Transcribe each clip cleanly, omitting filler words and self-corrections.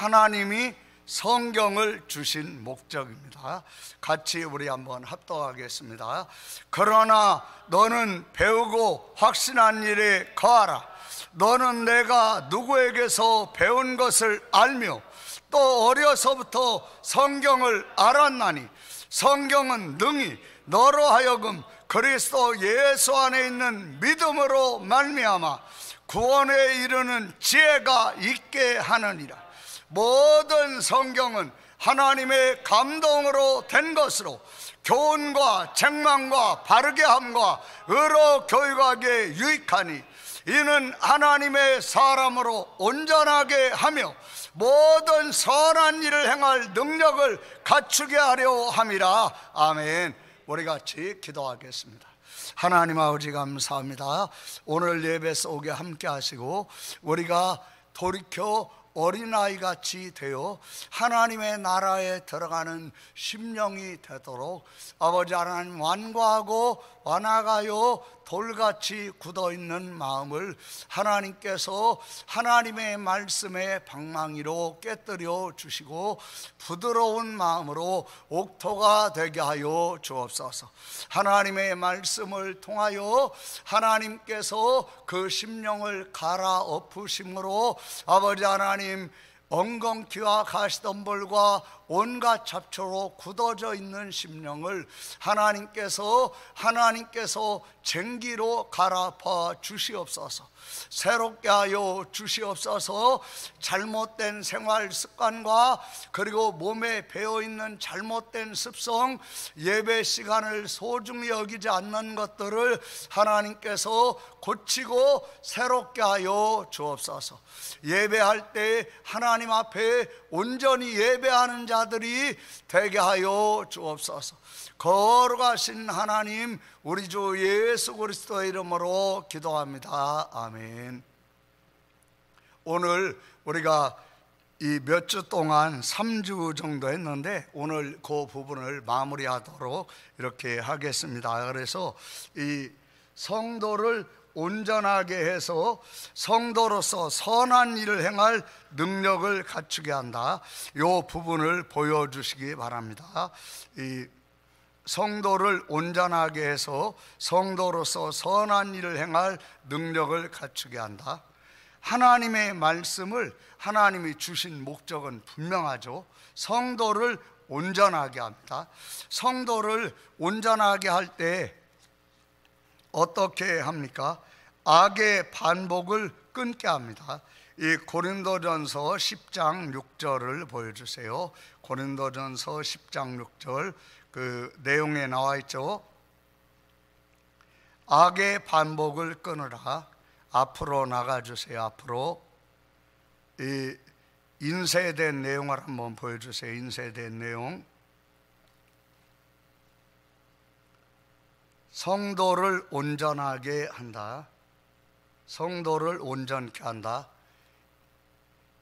하나님이 성경을 주신 목적입니다. 같이 우리 한번 합독하겠습니다. 그러나 너는 배우고 확신한 일에 거하라. 너는 내가 누구에게서 배운 것을 알며 또 어려서부터 성경을 알았나니 성경은 능히 너로 하여금 그리스도 예수 안에 있는 믿음으로 말미암아 구원에 이르는 지혜가 있게 하느니라. 모든 성경은 하나님의 감동으로 된 것으로 교훈과 책망과 바르게 함과 의로 교육하기에 유익하니 이는 하나님의 사람으로 온전하게 하며 모든 선한 일을 행할 능력을 갖추게 하려 함이라. 아멘. 우리 같이 기도하겠습니다. 하나님 아버지 감사합니다. 오늘 예배 속에 함께 하시고 우리가 돌이켜 어린아이같이 되어 하나님의 나라에 들어가는 심령이 되도록 아버지 하나님 완고하고 완악하여 돌같이 굳어있는 마음을 하나님께서 하나님의 말씀의 방망이로 깨뜨려 주시고 부드러운 마음으로 옥토가 되게 하여 주옵소서. 하나님의 말씀을 통하여 하나님께서 그 심령을 갈아엎으심으로 아버지 하나님 엉겅퀴와 가시덤불과 온갖 잡초로 굳어져 있는 심령을 하나님께서 쟁기로 갈아엎어 주시옵소서. 새롭게 하여 주시옵소서. 잘못된 생활 습관과 그리고 몸에 배어있는 잘못된 습성, 예배 시간을 소중히 여기지 않는 것들을 하나님께서 고치고 새롭게 하여 주옵소서. 예배할 때 하나님 앞에 온전히 예배하는 자들이 되게 하여 주옵소서. 거룩하신 하나님, 우리 주 예수 그리스도의 이름으로 기도합니다. 아멘. 오늘 우리가 이 몇 주 동안 3주 정도 했는데 오늘 그 부분을 마무리하도록 이렇게 하겠습니다. 그래서 이 성도를 온전하게 해서 성도로서 선한 일을 행할 능력을 갖추게 한다. 이 부분을 보여주시기 바랍니다. 이 성도를 온전하게 해서 성도로서 선한 일을 행할 능력을 갖추게 한다. 하나님의 말씀을 하나님이 주신 목적은 분명하죠. 성도를 온전하게 합니다. 성도를 온전하게 할 때 어떻게 합니까? 악의 반복을 끊게 합니다. 이 고린도전서 10장 6절을 보여주세요. 고린도전서 10장 6절 그 내용에 나와 있죠. 악의 반복을 끊으라. 앞으로 나가주세요. 앞으로. 이 인쇄된 내용을 한번 보여주세요. 인쇄된 내용. 성도를 온전하게 한다. 성도를 온전케 한다.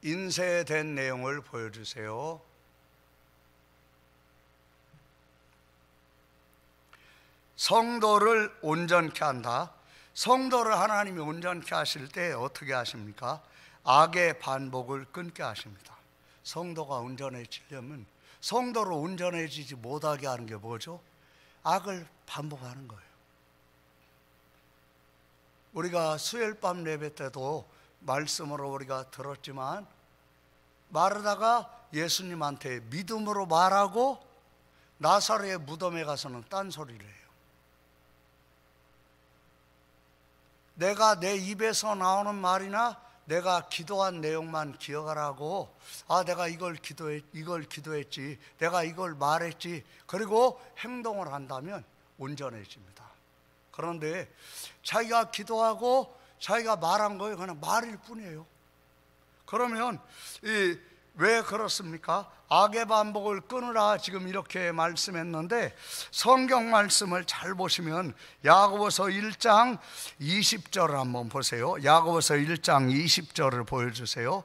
인쇄된 내용을 보여주세요. 성도를 온전케 한다. 성도를 하나님이 온전케 하실 때 어떻게 하십니까? 악의 반복을 끊게 하십니다. 성도가 온전해지려면 성도로 온전해지지 못하게 하는 게 뭐죠? 악을 반복하는 거예요. 우리가 수요일밤 예배 때도 말씀으로 우리가 들었지만 마르다가 예수님한테 믿음으로 말하고 나사로의 무덤에 가서는 딴소리를 해요. 내가 내 입에서 나오는 말이나 내가 기도한 내용만 기억하라고, 내가 이걸 기도했지, 내가 이걸 말했지, 그리고 행동을 한다면 온전해집니다. 그런데 자기가 기도하고 자기가 말한 거예요. 그냥 말일 뿐이에요. 그러면 왜 그렇습니까? 악의 반복을 끊으라 지금 이렇게 말씀했는데 성경 말씀을 잘 보시면 야고보서 1장 20절을 한번 보세요. 야고보서 1장 20절을 보여주세요.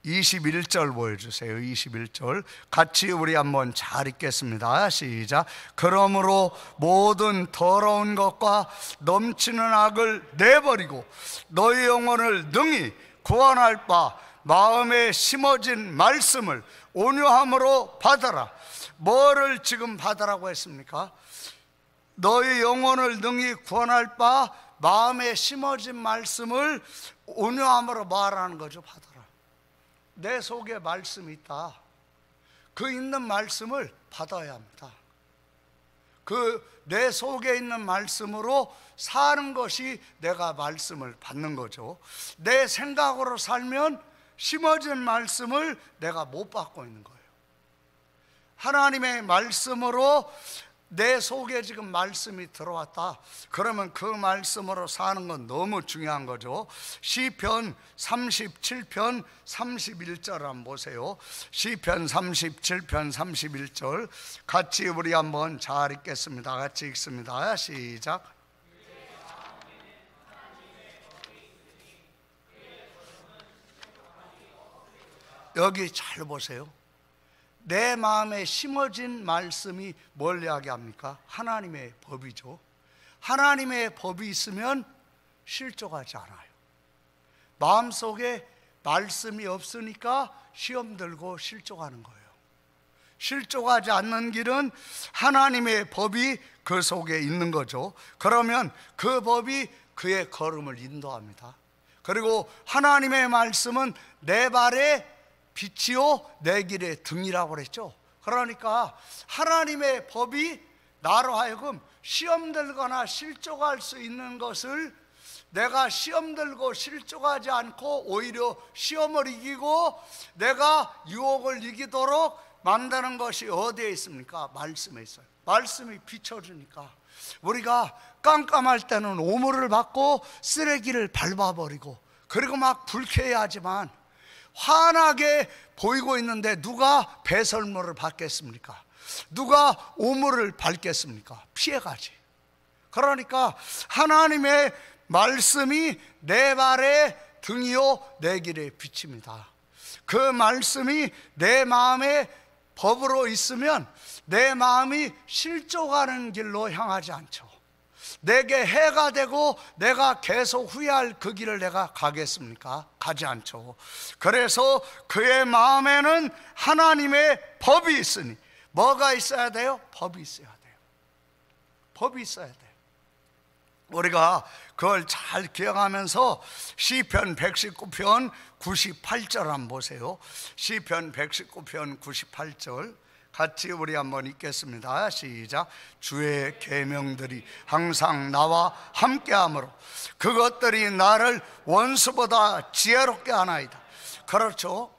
21절 보여주세요. 21절 같이 우리 한번 잘 읽겠습니다. 시작. 그러므로 모든 더러운 것과 넘치는 악을 내버리고 너희 영혼을 능히 구원할 바 마음에 심어진 말씀을 온유함으로 받아라. 뭐를 지금 받으라고 했습니까? 너희 영혼을 능히 구원할 바 마음에 심어진 말씀을 온유함으로 말하는 거죠. 받아라. 내 속에 말씀이 있다. 그 있는 말씀을 받아야 합니다. 그 내 속에 있는 말씀으로 사는 것이 내가 말씀을 받는 거죠. 내 생각으로 살면 심어진 말씀을 내가 못 받고 있는 거예요. 하나님의 말씀으로 내 속에 지금 말씀이 들어왔다. 그러면 그 말씀으로 사는 건 너무 중요한 거죠. 시편 37편 31절 한번 보세요. 시편 37편 31절 같이 우리 한번 잘 읽겠습니다. 같이 읽습니다. 시작. 여기 잘 보세요. 내 마음에 심어진 말씀이 뭘 이야기합니까? 하나님의 법이죠. 하나님의 법이 있으면 실족하지 않아요. 마음속에 말씀이 없으니까 시험 들고 실족하는 거예요. 실족하지 않는 길은 하나님의 법이 그 속에 있는 거죠. 그러면 그 법이 그의 걸음을 인도합니다. 그리고 하나님의 말씀은 내 발에 빛이요 내 길의 등이라고 그랬죠. 그러니까 하나님의 법이 나로 하여금 시험 들거나 실족할 수 있는 것을 내가 시험 들고 실족하지 않고 오히려 시험을 이기고 내가 유혹을 이기도록 만드는 것이 어디에 있습니까? 말씀에 있어요. 말씀이 비춰주니까 우리가 깜깜할 때는 오물을 받고 쓰레기를 밟아버리고 그리고 막 불쾌해하지만 환하게 보이고 있는데 누가 배설물을 받겠습니까? 누가 오물을 밟겠습니까? 피해가지. 그러니까 하나님의 말씀이 내 발의 등이요 내 길의 빛입니다. 그 말씀이 내 마음에 법으로 있으면 내 마음이 실족하는 길로 향하지 않죠. 내게 해가 되고 내가 계속 후회할 그 길을 내가 가겠습니까? 가지 않죠. 그래서 그의 마음에는 하나님의 법이 있으니 뭐가 있어야 돼요? 법이 있어야 돼요. 법이 있어야 돼요. 우리가 그걸 잘 기억하면서 시편 119편 98절 한번 보세요. 시편 119편 98절 같이 우리 한번 읽겠습니다. 시작. 주의 계명들이 항상 나와 함께하므로 그것들이 나를 원수보다 지혜롭게 하나이다. 그렇죠.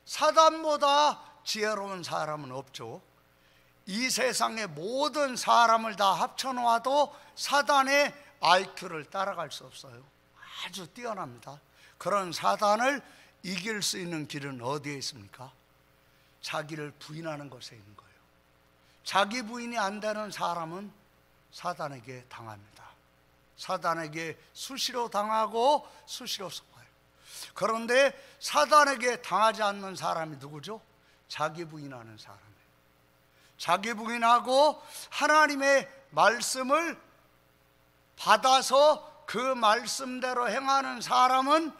사단보다 지혜로운 사람은 없죠. 이 세상의 모든 사람을 다 합쳐놓아도 사단의 IQ를 따라갈 수 없어요. 아주 뛰어납니다. 그런 사단을 이길 수 있는 길은 어디에 있습니까? 자기를 부인하는 것에 있는 거예요. 자기 부인이 안 되는 사람은 사단에게 당합니다. 사단에게 수시로 당하고 수시로 속아요. 그런데 사단에게 당하지 않는 사람이 누구죠? 자기 부인하는 사람이에요. 자기 부인하고 하나님의 말씀을 받아서 그 말씀대로 행하는 사람은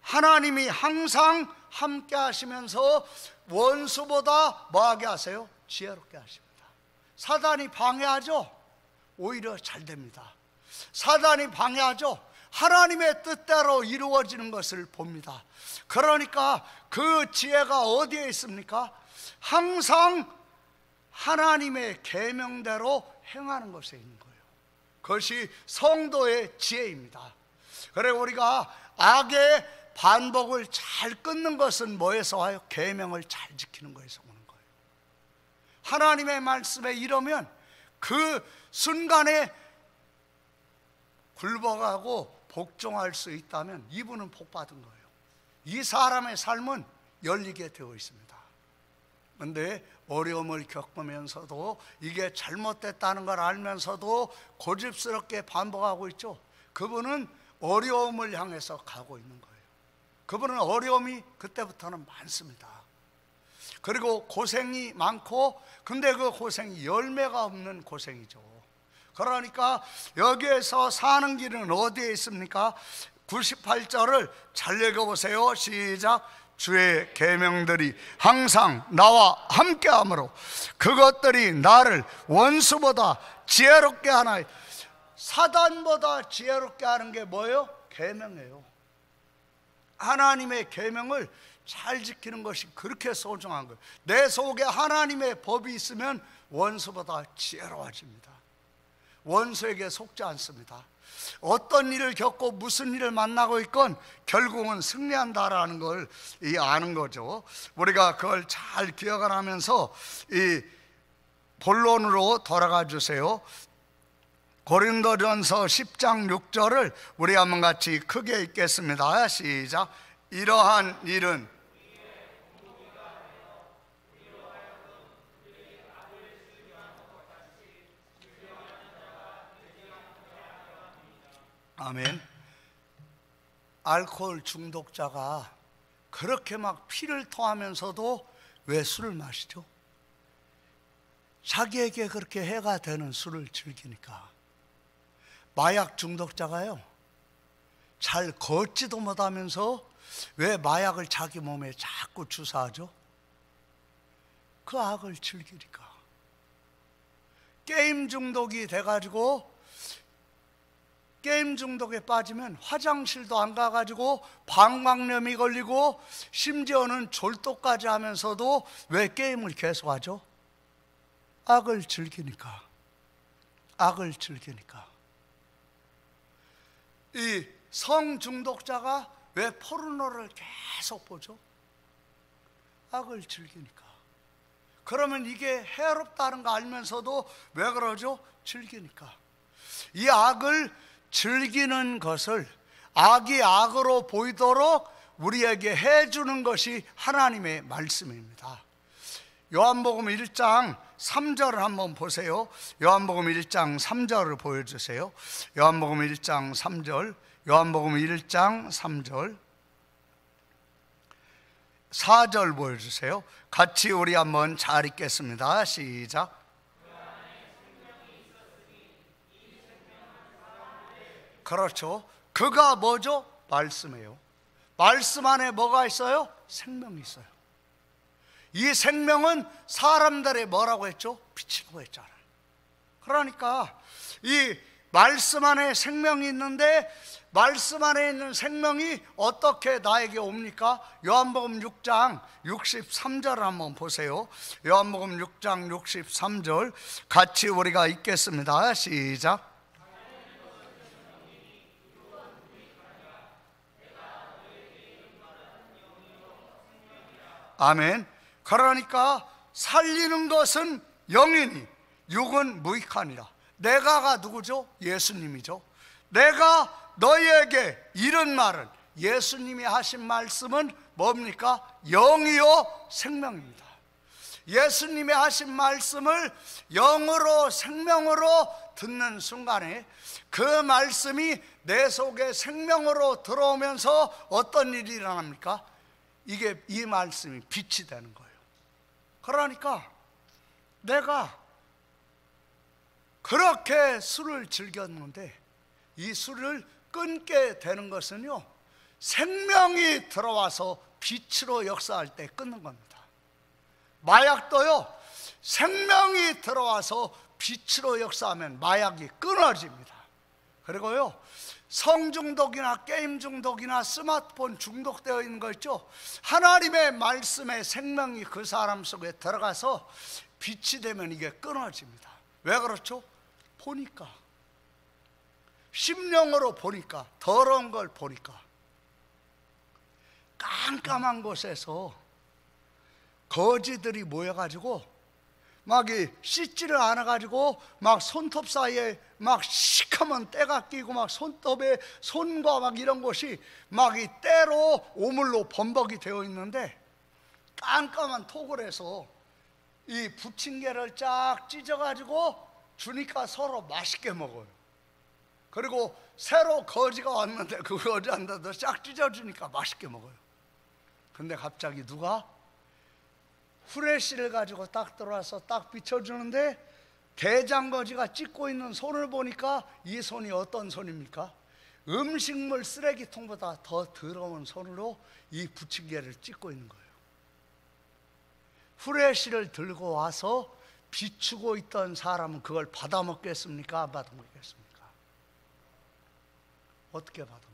하나님이 항상 함께 하시면서 원수보다 뭐하게 하세요? 지혜롭게 하십니다. 사단이 방해하죠? 오히려 잘 됩니다. 사단이 방해하죠? 하나님의 뜻대로 이루어지는 것을 봅니다. 그러니까 그 지혜가 어디에 있습니까? 항상 하나님의 계명대로 행하는 것에 있는 거예요. 그것이 성도의 지혜입니다. 그래 우리가 악의 반복을 잘 끊는 것은 뭐에서 와요? 계명을 잘 지키는 거에서 오는 거예요. 하나님의 말씀에 이러면 그 순간에 굴복하고 복종할 수 있다면 이분은 복 받은 거예요. 이 사람의 삶은 열리게 되어 있습니다. 그런데 어려움을 겪으면서도 이게 잘못됐다는 걸 알면서도 고집스럽게 반복하고 있죠. 그분은 어려움을 향해서 가고 있는 거예요. 그분은 어려움이 그때부터는 많습니다. 그리고 고생이 많고 근데 그 고생이 열매가 없는 고생이죠. 그러니까 여기에서 사는 길은 어디에 있습니까? 98절을 잘 읽어보세요. 시작. 주의 계명들이 항상 나와 함께하므로 그것들이 나를 원수보다 지혜롭게 하나이. 사단보다 지혜롭게 하는 게 뭐예요? 계명이에요. 하나님의 계명을 잘 지키는 것이 그렇게 소중한 거예요. 내 속에 하나님의 법이 있으면 원수보다 지혜로워집니다. 원수에게 속지 않습니다. 어떤 일을 겪고 무슨 일을 만나고 있건 결국은 승리한다라는 걸 아는 거죠. 우리가 그걸 잘 기억을 하면서 이 본론으로 돌아가 주세요. 고린도전서 10장 6절을 우리 한번 같이 크게 읽겠습니다. 시작. 이러한 일은 아멘. 알코올 중독자가 그렇게 막 피를 토하면서도 왜 술을 마시죠? 자기에게 그렇게 해가 되는 술을 즐기니까. 마약 중독자가요, 잘 걷지도 못하면서 왜 마약을 자기 몸에 자꾸 주사하죠? 그 악을 즐기니까. 게임 중독이 돼가지고 게임 중독에 빠지면 화장실도 안 가가지고 방광염이 걸리고 심지어는 졸도까지 하면서도 왜 게임을 계속하죠? 악을 즐기니까. 악을 즐기니까. 이 성중독자가 왜 포르노를 계속 보죠? 악을 즐기니까. 그러면 이게 해롭다는 거 알면서도 왜 그러죠? 즐기니까. 이 악을 즐기는 것을 악이 악으로 보이도록 우리에게 해주는 것이 하나님의 말씀입니다. 요한복음 1장 3절을 한번 보세요. 요한복음 1장 3절을 보여주세요. 요한복음 1장 3절, 요한복음 1장 3절, 4절 보여주세요. 같이 우리 한번 잘 읽겠습니다. 시작. 그렇죠. 그가 뭐죠? 말씀이에요. 말씀 안에 뭐가 있어요? 생명이 있어요. 이 생명은 사람들의 뭐라고 했죠? 빛이라고 했잖아요. 그러니까 이 말씀 안에 생명이 있는데 말씀 안에 있는 생명이 어떻게 나에게 옵니까? 요한복음 6장 63절을 한번 보세요. 요한복음 6장 63절 같이 우리가 읽겠습니다. 시작. 아멘. 그러니까 살리는 것은 영이니 육은 무익하니라. 내가가 누구죠? 예수님이죠. 내가 너희에게 이런 말은, 예수님이 하신 말씀은 뭡니까? 영이요 생명입니다. 예수님이 하신 말씀을 영으로 생명으로 듣는 순간에 그 말씀이 내 속에 생명으로 들어오면서 어떤 일이 일어납니까? 이게 이 말씀이 빛이 되는 거예요. 그러니까 내가 그렇게 술을 즐겼는데 이 술을 끊게 되는 것은요, 생명이 들어와서 빛으로 역사할 때 끊는 겁니다. 마약도요, 생명이 들어와서 빛으로 역사하면 마약이 끊어집니다. 그리고요, 성중독이나 게임 중독이나 스마트폰 중독되어 있는 거 있죠? 하나님의 말씀에 생명이 그 사람 속에 들어가서 빛이 되면 이게 끊어집니다. 왜 그렇죠? 보니까, 심령으로 보니까, 더러운 걸 보니까. 깜깜한 곳에서 거지들이 모여가지고 막 씻지를 않아가지고 막 손톱 사이에 막 시커먼 때가 끼고 막 손톱에 손과 막 이런 곳이 막 이 때로 오물로 범벅이 되어 있는데 깜깜한 토굴에서 이 부침개를 쫙 찢어가지고 주니까 서로 맛있게 먹어요. 그리고 새로 거지가 왔는데 그 거지한테도 쫙 찢어주니까 맛있게 먹어요. 근데 갑자기 누가 후레쉬를 가지고 딱 들어와서 딱 비춰주는데 대장거지가 찢고 있는 손을 보니까 이 손이 어떤 손입니까? 음식물 쓰레기통보다 더 더러운 손으로 이 부침개를 찢고 있는 거예요. 후레쉬를 들고 와서 비추고 있던 사람은 그걸 받아 먹겠습니까? 안 받아 먹겠습니까? 어떻게 받아 먹어요?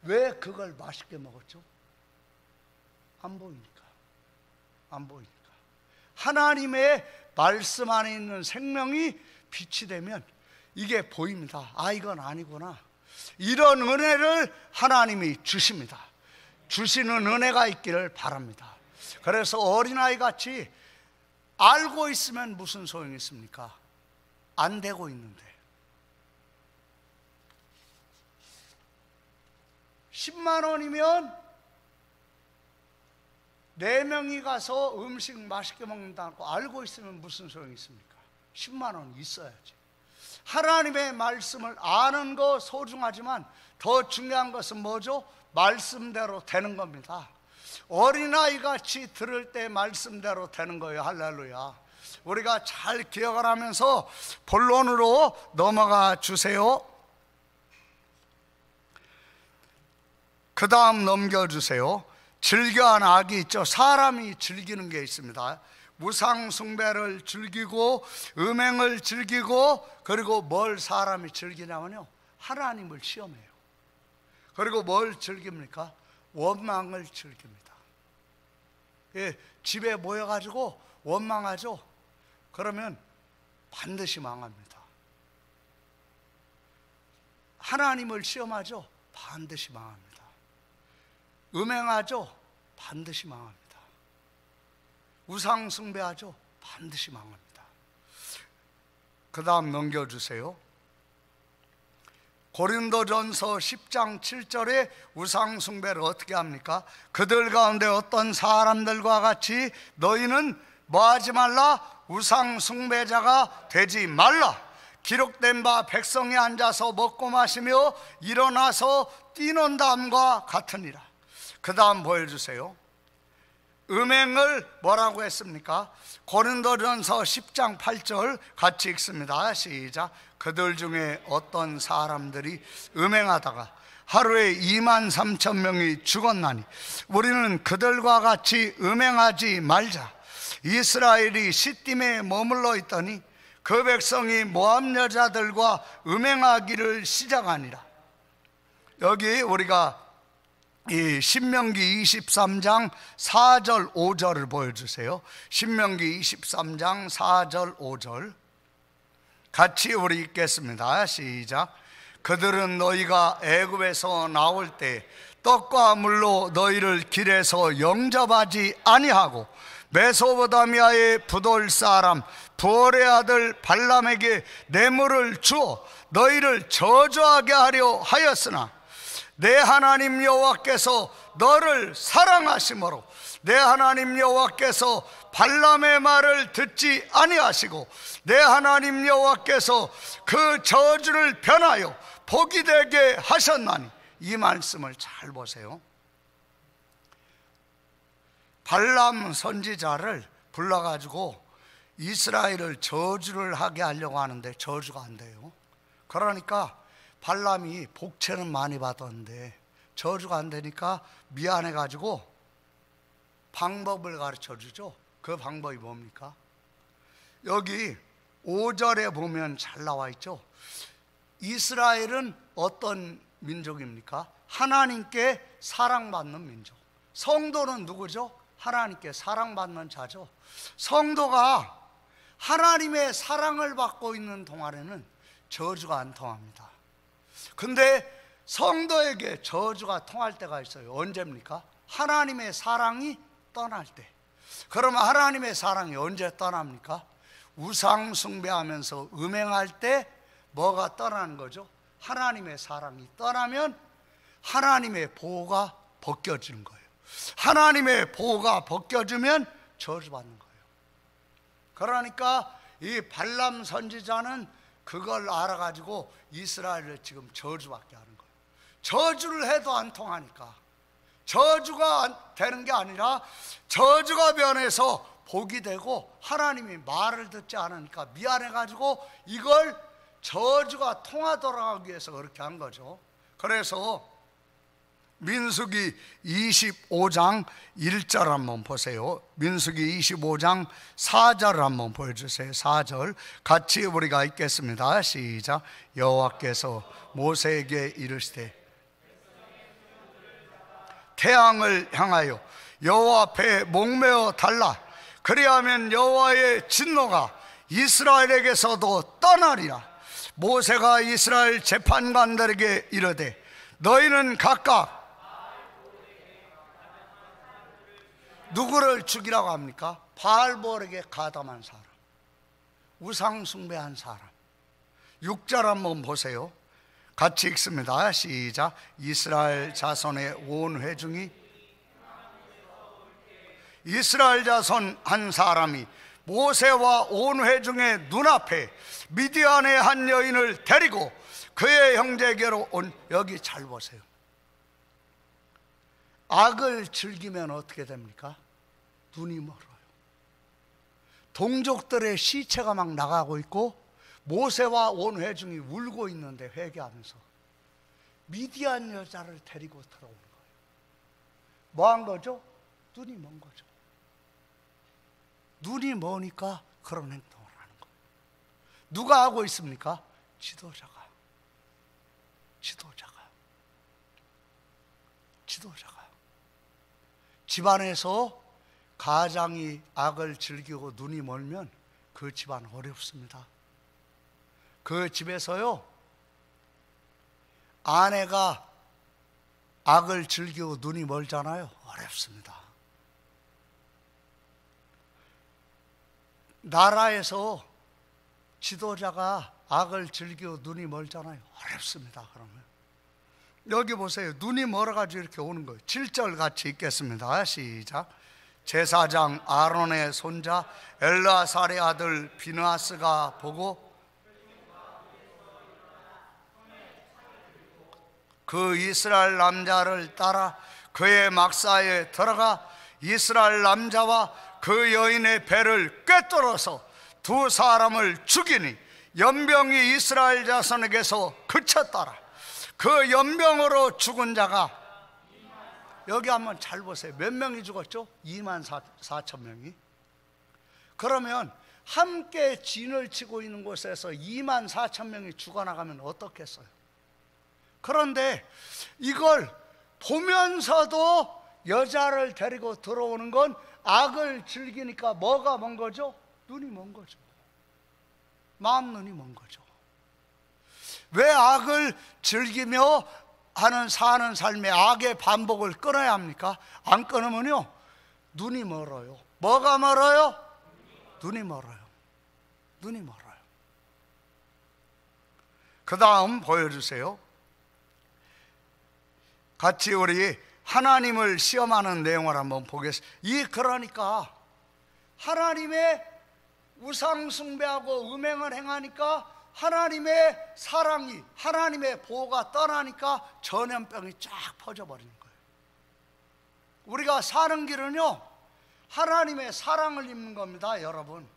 왜 그걸 맛있게 먹었죠? 안 보이니까. 안 보이니까. 하나님의 말씀 안에 있는 생명이 빛이 되면 이게 보입니다. 아, 이건 아니구나. 이런 은혜를 하나님이 주십니다. 주시는 은혜가 있기를 바랍니다. 그래서 어린아이 같이 알고 있으면 무슨 소용이 있습니까? 안 되고 있는데 10만 원이면 4명이 가서 음식 맛있게 먹는다고 알고 있으면 무슨 소용이 있습니까? 10만 원 있어야지. 하나님의 말씀을 아는 거 소중하지만 더 중요한 것은 뭐죠? 말씀대로 되는 겁니다. 어린아이 같이 들을 때 말씀대로 되는 거예요. 할렐루야. 우리가 잘 기억을 하면서 본론으로 넘어가 주세요. 그 다음 넘겨주세요. 즐겨한 악이 있죠. 사람이 즐기는 게 있습니다. 우상 숭배를 즐기고 음행을 즐기고, 그리고 뭘 사람이 즐기냐면요, 하나님을 시험해요. 그리고 뭘 즐깁니까? 원망을 즐깁니다. 예, 집에 모여가지고 원망하죠. 그러면 반드시 망합니다. 하나님을 시험하죠. 반드시 망합니다. 음행하죠. 반드시 망합니다. 우상 숭배하죠. 반드시 망합니다. 그 다음 넘겨주세요. 고린도전서 10장 7절에 우상 숭배를 어떻게 합니까? 그들 가운데 어떤 사람들과 같이 너희는 뭐하지 말라? 우상 숭배자가 되지 말라. 기록된 바 백성이 앉아서 먹고 마시며 일어나서 뛰는 담과 같으니라. 그 다음 보여주세요. 음행을 뭐라고 했습니까? 고린도전서 10장 8절 같이 읽습니다. 시작. 그들 중에 어떤 사람들이 음행하다가 하루에 23,000명이 죽었나니 우리는 그들과 같이 음행하지 말자. 이스라엘이 시딤에 머물러 있더니 그 백성이 모압 여자들과 음행하기를 시작하니라. 여기 우리가 이 신명기 23장 4절 5절을 보여주세요. 신명기 23장 4절 5절 같이 우리 읽겠습니다. 시작. 그들은 너희가 애굽에서 나올 때 떡과 물로 너희를 길에서 영접하지 아니하고 메소포타미아의 부돌 사람 부올의 아들 발람에게 뇌물을 주어 너희를 저주하게 하려 하였으나 내 하나님 여호와께서 너를 사랑하심으로 내 하나님 여호와께서 발람의 말을 듣지 아니하시고 내 하나님 여호와께서 그 저주를 변하여 복이 되게 하셨나니. 이 말씀을 잘 보세요. 발람 선지자를 불러가지고 이스라엘을 저주를 하게 하려고 하는데 저주가 안 돼요. 그러니까 발람이 복채는 많이 받았는데 저주가 안 되니까 미안해가지고 방법을 가르쳐 주죠. 그 방법이 뭡니까? 여기 5절에 보면 잘 나와 있죠. 이스라엘은 어떤 민족입니까? 하나님께 사랑받는 민족. 성도는 누구죠? 하나님께 사랑받는 자죠. 성도가 하나님의 사랑을 받고 있는 동안에는 저주가 안 통합니다. 근데 성도에게 저주가 통할 때가 있어요. 언제입니까? 하나님의 사랑이 떠날 때. 그러면 하나님의 사랑이 언제 떠납니까? 우상 숭배하면서 음행할 때 뭐가 떠나는 거죠? 하나님의 사랑이 떠나면 하나님의 보호가 벗겨지는 거예요. 하나님의 보호가 벗겨지면 저주받는 거예요. 그러니까 이 발람 선지자는 그걸 알아가지고 이스라엘을 지금 저주받게 하는 거예요. 저주를 해도 안 통하니까. 저주가 되는 게 아니라 저주가 변해서 복이 되고 하나님이 말을 듣지 않으니까 미안해가지고 이걸 저주가 통하도록 하기 위해서 그렇게 한 거죠. 그래서 민수기 25장 1절 한번 보세요. 민수기 25장 4절 한번 보여주세요. 4절 같이 우리가 읽겠습니다. 시작. 여호와께서 모세에게 이르시되 태양을 향하여 여호와 앞에 목매어 달라. 그리하면 여호와의 진노가 이스라엘에게서도 떠나리라. 모세가 이스라엘 재판관들에게 이르되 너희는 각각 누구를 죽이라고 합니까? 바알볼에게 가담한 사람, 우상 숭배한 사람. 6절 한번 보세요. 같이 읽습니다. 시작. 이스라엘 자손의 온 회중이 이스라엘 자손 한 사람이 모세와 온 회중의 눈앞에 미디안의 한 여인을 데리고 그의 형제에게로 온. 여기 잘 보세요. 악을 즐기면 어떻게 됩니까? 눈이 멀어요. 동족들의 시체가 막 나가고 있고 모세와 온 회중이 울고 있는데 회개하면서 미디안 여자를 데리고 들어오는 거예요. 뭐 한 거죠? 눈이 먼 거죠. 눈이 머니까 그런 행동을 하는 거예요. 누가 하고 있습니까? 지도자가. 집안에서 가장이 악을 즐기고 눈이 멀면 그 집안 어렵습니다. 그 집에서요, 아내가 악을 즐기고 눈이 멀잖아요. 어렵습니다. 나라에서 지도자가 악을 즐기고 눈이 멀잖아요. 어렵습니다. 그러면 여기 보세요. 눈이 멀어가지고 이렇게 오는 거예요. 7절 같이 읽겠습니다. 시작. 제사장 아론의 손자 엘르아살의 아들 비느하스가 보고 그 이스라엘 남자를 따라 그의 막사에 들어가 이스라엘 남자와 그 여인의 배를 꿰뚫어서 두 사람을 죽이니 연병이 이스라엘 자손에게서 그쳤더라. 그 연병으로 죽은 자가 여기 한번 잘 보세요. 몇 명이 죽었죠? 2만 4천 명이. 그러면 함께 진을 치고 있는 곳에서 2만 4천 명이 죽어나가면 어떻겠어요? 그런데 이걸 보면서도 여자를 데리고 들어오는 건 악을 즐기니까 뭐가 먼 거죠? 눈이 먼 거죠. 마음 눈이 먼 거죠. 왜 악을 즐기며 사는 삶에 악의 반복을 끊어야 합니까? 안 끊으면요, 눈이 멀어요. 뭐가 멀어요? 눈이 멀어요. 그 다음 보여주세요. 같이 우리 하나님을 시험하는 내용을 한번 보겠습니다. 그러니까 하나님의 우상 숭배하고 음행을 행하니까 하나님의 사랑이, 하나님의 보호가 떠나니까 전염병이 쫙 퍼져버리는 거예요. 우리가 사는 길은요, 하나님의 사랑을 입는 겁니다. 여러분,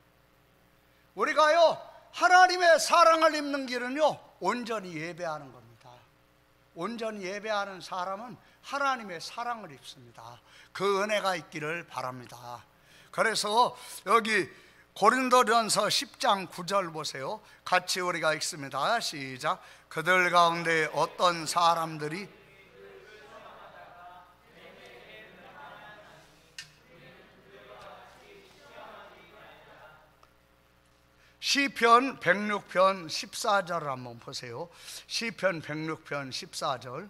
우리가요 하나님의 사랑을 입는 길은요 온전히 예배하는 겁니다. 온전히 예배하는 사람은 하나님의 사랑을 입습니다. 그 은혜가 있기를 바랍니다. 그래서 여기 고린도전서 10장 9절 보세요. 같이 우리가 읽습니다. 시작. 그들 가운데 어떤 사람들이 시편 106편 14절을 한번 보세요. 시편 106편 14절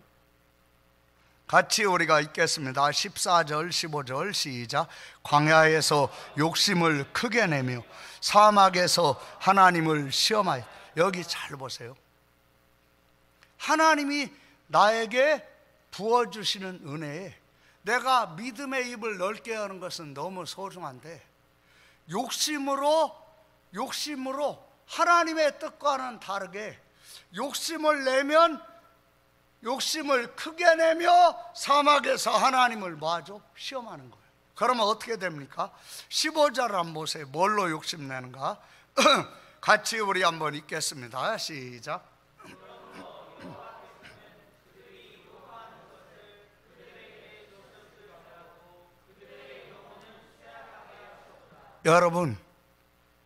같이 우리가 읽겠습니다. 14절 15절 시작. 광야에서 욕심을 크게 내며 사막에서 하나님을 시험하여. 여기 잘 보세요. 하나님이 나에게 부어주시는 은혜에 내가 믿음의 입을 넓게 하는 것은 너무 소중한데 욕심으로 하나님의 뜻과는 다르게 욕심을 내면 욕심을 크게 내며 사막에서 하나님을 뭐하죠? 시험하는 거예요. 그러면 어떻게 됩니까? 15절 한번 보세요. 뭘로 욕심내는가? 같이 우리 한번 읽겠습니다. 시작. 여러분,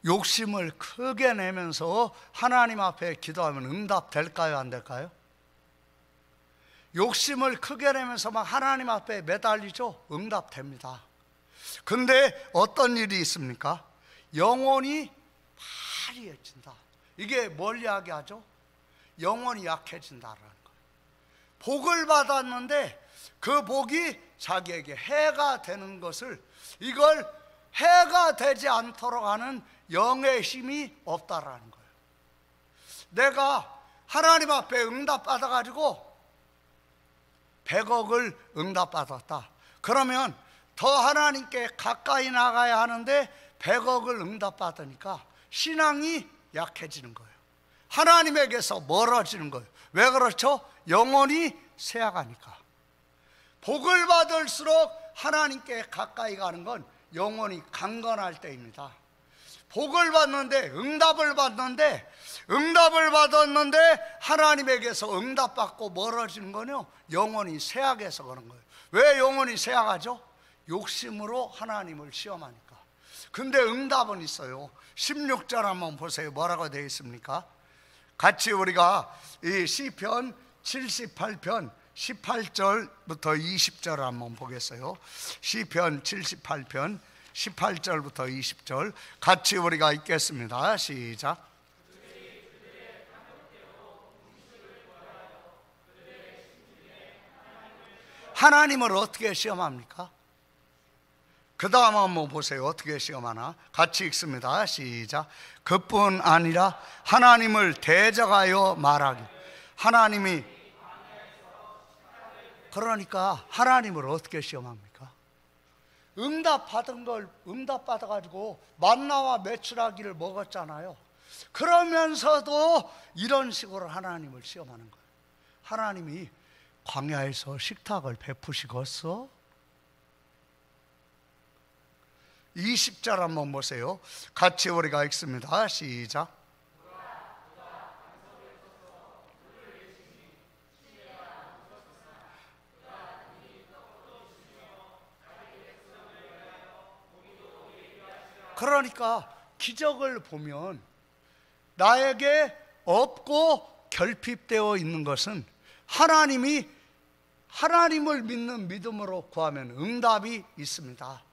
욕심을 크게 내면서 하나님 앞에 기도하면 응답될까요? 안 될까요? 욕심을 크게 내면서 막 하나님 앞에 매달리죠? 응답됩니다. 근데 어떤 일이 있습니까? 영혼이 파리해진다. 이게 뭘 이야기하죠? 영혼이 약해진다라는 거예요. 복을 받았는데 그 복이 자기에게 해가 되는 것을, 이걸 해가 되지 않도록 하는 영의 힘이 없다라는 거예요. 내가 하나님 앞에 응답받아가지고 100억을 응답받았다. 그러면 더 하나님께 가까이 나가야 하는데 100억을 응답받으니까 신앙이 약해지는 거예요. 하나님에게서 멀어지는 거예요. 왜 그렇죠? 영혼이 쇠약하니까. 복을 받을수록 하나님께 가까이 가는 건 영혼이 강건할 때입니다. 복을 받는데, 응답을 받았는데 하나님에게서 응답받고 멀어지는 건요, 영혼이 쇠약해서 그런 거예요. 왜 영혼이 쇠약하죠? 욕심으로 하나님을 시험하니까. 근데 응답은 있어요. 16절 한번 보세요. 뭐라고 되어 있습니까? 같이 우리가 이 시편 78편 18절부터 20절 한번 보겠어요. 시편 78편 18절부터 20절 같이 우리가 읽겠습니다. 시작. 하나님을 어떻게 시험합니까? 그 다음 한번 보세요. 어떻게 시험하나? 같이 읽습니다. 시작. 그뿐 아니라 하나님을 대적하여 말하기. 하나님이, 그러니까 하나님을 어떻게 시험합니까? 응답받은 걸, 응답받아가지고 만나와 메추라기를 먹었잖아요. 그러면서도 이런 식으로 하나님을 시험하는 거예요. 하나님이 광야에서 식탁을 베푸시겠어? 20절 한번 보세요. 같이 우리가 읽습니다. 시작. 그러니까 기적을 보면 나에게 없고 결핍되어 있는 것은 하나님을 믿는 믿음으로 구하면 응답이 있습니다.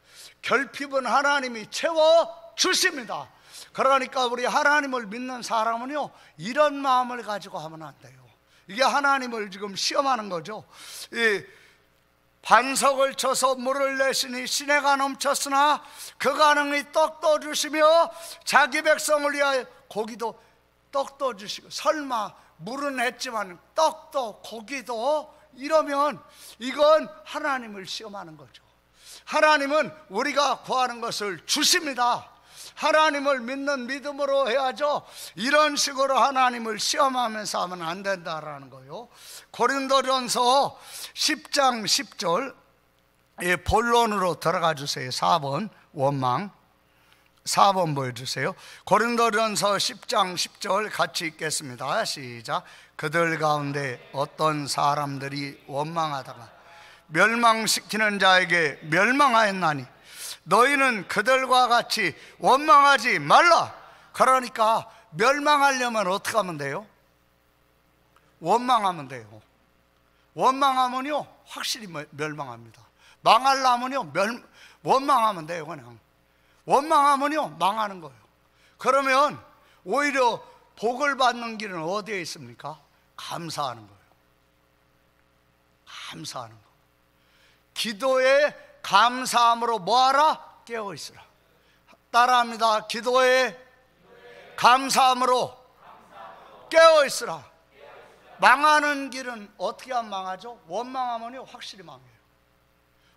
결핍은 하나님이 채워주십니다. 그러니까 우리 하나님을 믿는 사람은요, 이런 마음을 가지고 하면 안 돼요. 이게 하나님을 지금 시험하는 거죠. 이 반석을 쳐서 물을 내시니 시내가 넘쳤으나 그 가능히 떡도 주시며 자기 백성을 위하여 고기도 떡도 주시고, 설마 물은 했지만 떡도 고기도, 이러면 이건 하나님을 시험하는 거죠. 하나님은 우리가 구하는 것을 주십니다. 하나님을 믿는 믿음으로 해야죠. 이런 식으로 하나님을 시험하면서 하면 안 된다라는 거예요. 고린도전서 10장 10절 본론으로 들어가 주세요. 4번 원망 4번 보여주세요. 고린도전서 10장 10절 같이 읽겠습니다. 시작. 그들 가운데 어떤 사람들이 원망하다가 멸망시키는 자에게 멸망하였나니 너희는 그들과 같이 원망하지 말라. 그러니까 멸망하려면 어떻게 하면 돼요? 원망하면 돼요. 원망하면요 확실히 멸망합니다. 망하려면요 원망하면 돼요. 그냥 원망하면요 망하는 거예요. 그러면 오히려 복을 받는 길은 어디에 있습니까? 감사하는 거예요. 감사하는 거. 기도에 감사함으로 뭐하라? 깨어있으라. 따라합니다. 기도에 감사함으로 깨어있으라. 망하는 길은 어떻게 하면 망하죠? 원망하면요 확실히 망해요.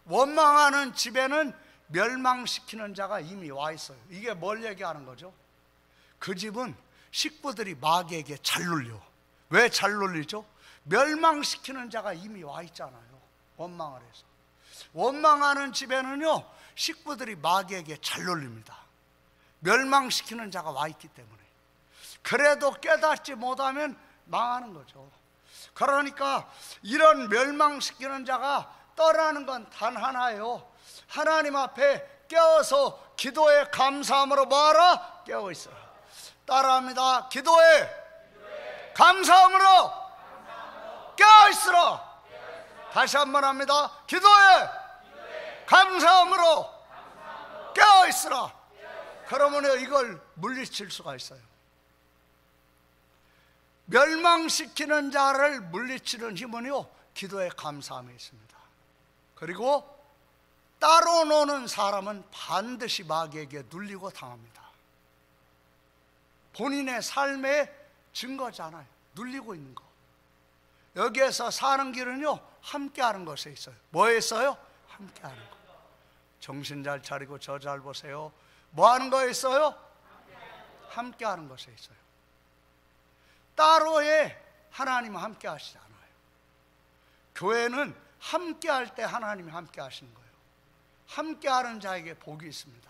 원망하는 집에는 멸망시키는 자가 이미 와 있어요. 이게 뭘 얘기하는 거죠? 그 집은 식구들이 마귀에게 잘 눌려. 왜 잘 눌리죠? 멸망시키는 자가 이미 와 있잖아요. 원망을 해서. 원망하는 집에는요 식구들이 마귀에게 잘 눌립니다. 멸망시키는 자가 와 있기 때문에. 그래도 깨닫지 못하면 망하는 거죠. 그러니까 이런 멸망시키는 자가 떠나는 건 단 하나예요. 하나님 앞에 깨어서 기도에 감사함으로 뭐하라? 깨어 있어라. 따라합니다. 기도에 감사함으로 깨어 있으라. 다시 한번 합니다. 기도에 감사함으로 깨어 있으라. 그러면 이걸 물리칠 수가 있어요. 멸망시키는 자를 물리치는 힘은요, 기도에 감사함에 있습니다. 그리고 따로 노는 사람은 반드시 마귀에게 눌리고 당합니다. 본인의 삶의 증거잖아요. 눌리고 있는 거. 여기에서 사는 길은요, 함께하는 것에 있어요. 뭐에 있어요? 함께하는 거. 정신 잘 차리고 저 잘 보세요. 뭐 하는 거에 있어요? 함께하는 것에 있어요. 따로에 하나님은 함께 하시지 않아요. 교회는 함께할 때 하나님이 함께 하시는 거예요. 함께하는 자에게 복이 있습니다.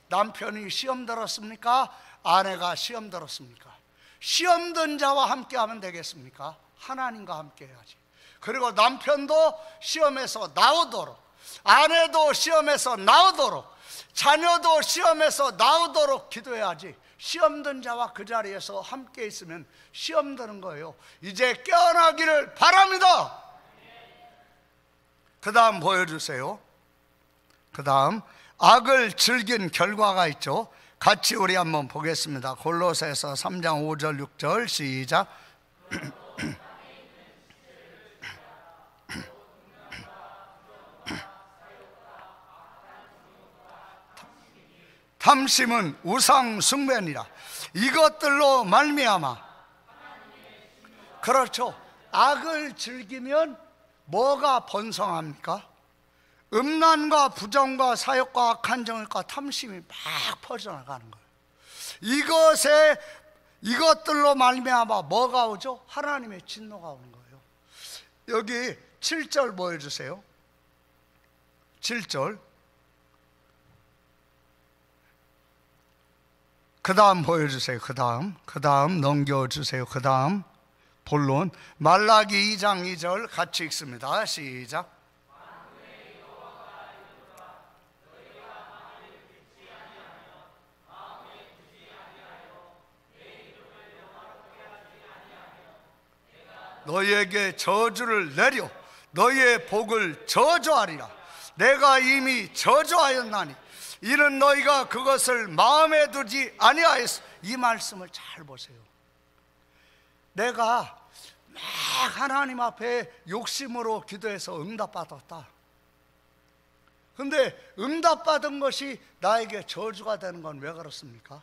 남편이 시험 들었습니까? 아내가 시험 들었습니까? 시험 든 자와 함께하면 되겠습니까? 하나님과 함께해야지. 그리고 남편도 시험에서 나오도록, 아내도 시험에서 나오도록, 자녀도 시험에서 나오도록 기도해야지. 시험 든 자와 그 자리에서 함께 있으면 시험 드는 거예요. 이제 깨어나기를 바랍니다. 그 다음 보여주세요. 그 다음 악을 즐긴 결과가 있죠. 같이 우리 한번 보겠습니다. 골로새서 3장 5절 6절 시작. 탐심은 우상 숭배니라. 이것들로 말미암아, 그렇죠, 악을 즐기면 뭐가 번성합니까? 음란과 부정과 사욕과 악한 정욕과 탐심이 막 퍼져나가는 거예요. 이것들로 말미암아 뭐가 오죠? 하나님의 진노가 오는 거예요. 여기 7절 보여주세요. 7절. 그 다음 보여주세요. 그 다음 넘겨주세요. 그 다음 본론 말라기 2장 2절 같이 읽습니다. 시작. 너희에게 저주를 내려 너희의 복을 저주하리라. 내가 이미 저주하였나니 이는 너희가 그것을 마음에 두지 아니하였어. 이 말씀을 잘 보세요. 내가 막 하나님 앞에 욕심으로 기도해서 응답받았다. 근데 응답받은 것이 나에게 저주가 되는 건 왜 그렇습니까?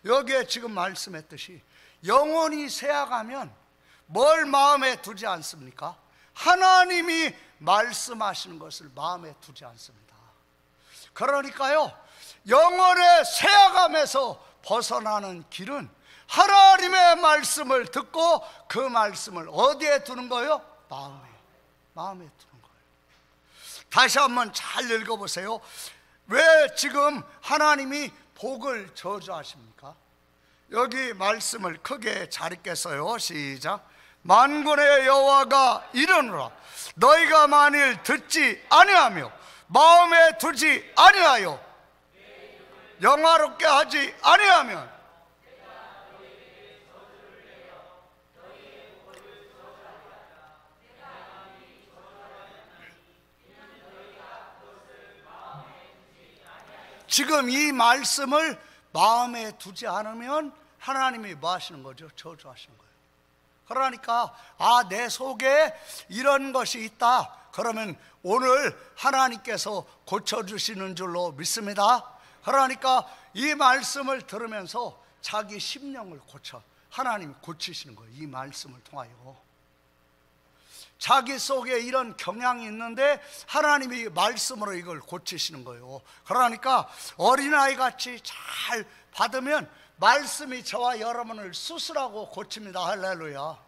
여기에 지금 말씀했듯이 영혼이 새어가면 뭘 마음에 두지 않습니까? 하나님이 말씀하시는 것을 마음에 두지 않습니다. 그러니까요, 영혼의 새어감에서 벗어나는 길은 하나님의 말씀을 듣고 그 말씀을 어디에 두는 거예요? 마음에 두는 거예요. 다시 한번 잘 읽어보세요. 왜 지금 하나님이 복을 저주하십니까? 여기 말씀을 크게 잘 읽겠어요. 시작. 만군의 여호와가 이르노라. 너희가 만일 듣지 아니하며 마음에 두지 아니하여 영화롭게 하지 아니하면 지금 이 말씀을 마음에 두지 않으면 하나님이 뭐 하시는 거죠? 저주하시는 거예요. 그러니까 내 속에 이런 것이 있다. 그러면 오늘 하나님께서 고쳐주시는 줄로 믿습니다. 그러니까 이 말씀을 들으면서 자기 심령을 하나님이 고치시는 거예요. 이 말씀을 통하여 자기 속에 이런 경향이 있는데 하나님이 말씀으로 이걸 고치시는 거예요. 그러니까 어린아이같이 잘 받으면 말씀이 저와 여러분을 수술하고 고칩니다. 할렐루야.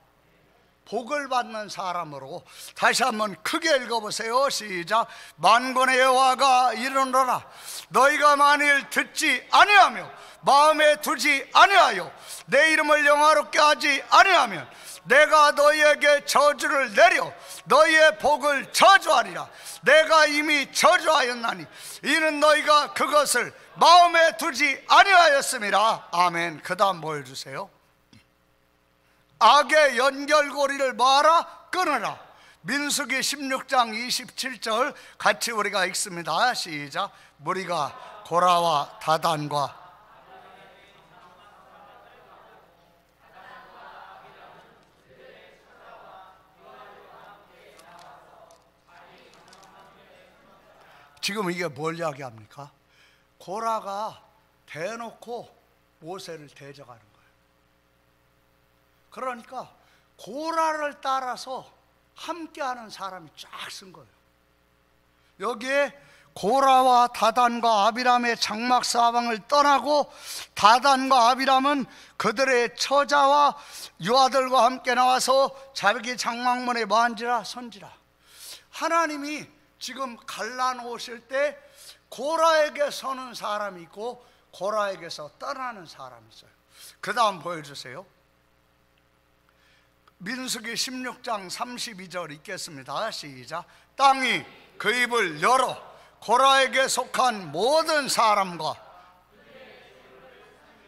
복을 받는 사람으로. 다시 한번 크게 읽어보세요. 시작. 만군의 여호와가 이르노라. 너희가 만일 듣지 아니하며 마음에 두지 아니하여 내 이름을 영화롭게 하지 아니하면 내가 너희에게 저주를 내려 너희의 복을 저주하리라. 내가 이미 저주하였나니 이는 너희가 그것을 마음에 두지 아니하였음이라. 아멘. 그 다음 보여주세요. 악의 연결고리를 뭐하라? 끊으라. 민수기 16장 27절 같이 우리가 읽습니다. 시작. 무리가 고라와 다단과 지금 이게 뭘 이야기합니까? 고라가 대놓고 모세를 대적하는 거예요. 그러니까 고라를 따라서 함께하는 사람이 쫙 쓴 거예요. 여기에 고라와 다단과 아비람의 장막 사방을 떠나고 다단과 아비람은 그들의 처자와 유아들과 함께 나와서 자기 장막문에 만지라 선지라. 하나님이 지금 갈라놓으실 때 고라에게 서는 사람이 있고 고라에게서 떠나는 사람이 있어요. 그 다음 보여주세요. 민수기 16장 32절 읽겠습니다. 시작. 땅이 그 입을 열어 고라에게 속한 모든 사람과,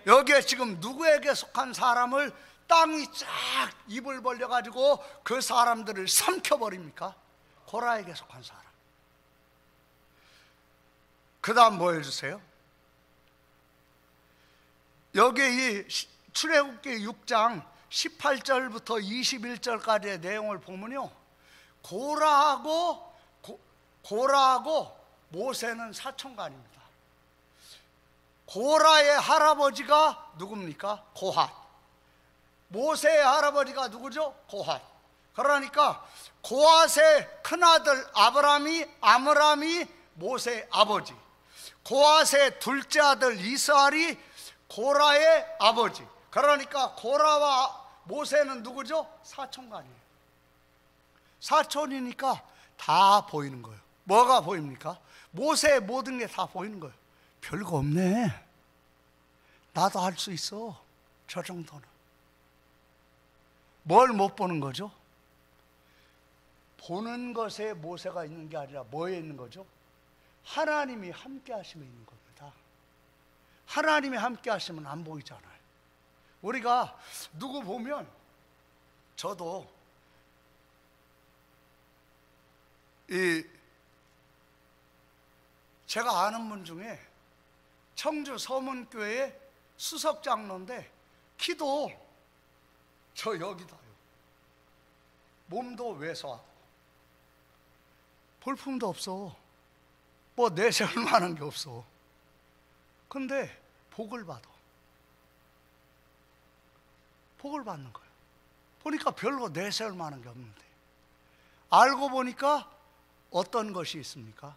여기에 지금 누구에게 속한 사람을 땅이 쫙 입을 벌려가지고 그 사람들을 삼켜버립니까? 고라에게 속한 사람. 그 다음 보여주세요. 여기 이 출애굽기 6장 18절부터 21절까지의 내용을 보면요, 고라하고 모세는 사촌간입니다. 고라의 할아버지가 누굽니까? 고핫. 모세의 할아버지가 누구죠? 고핫. 그러니까 고핫의 큰아들 아므람이 모세의 아버지, 고핫의 둘째 아들 이스라엘이 고라의 아버지. 그러니까 고라와 모세는 누구죠? 사촌간이에요. 사촌이니까 다 보이는 거예요. 뭐가 보입니까? 모세의 모든 게 다 보이는 거예요. 별거 없네, 나도 할 수 있어, 저 정도는. 뭘 못 보는 거죠? 보는 것에 모세가 있는 게 아니라 뭐에 있는 거죠? 하나님이 함께 하심에 있는 겁니다. 하나님이 함께 하시면 안 보이잖아요. 우리가 누구 보면, 저도 제가 아는 분 중에 청주 서문교회 수석장로인데 키도 저 여기다요. 몸도 왜소하고 볼품도 없어. 뭐 내세울 만한 게 없어. 근데 복을 받아. 복을 받는 거예요. 보니까 별로 내세울 만한 게 없는데, 알고 보니까 어떤 것이 있습니까?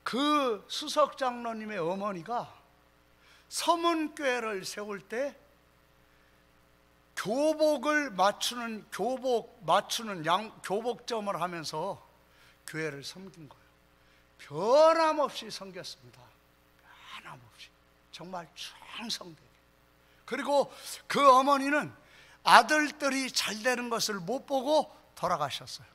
그 수석장로님의 어머니가 서문교회를 세울 때 교복을 맞추는 교복점을 하면서 교회를 섬긴 거예요. 변함없이 섬겼습니다. 변함없이. 정말 충성되게. 그리고 그 어머니는 아들들이 잘 되는 것을 못 보고 돌아가셨어요.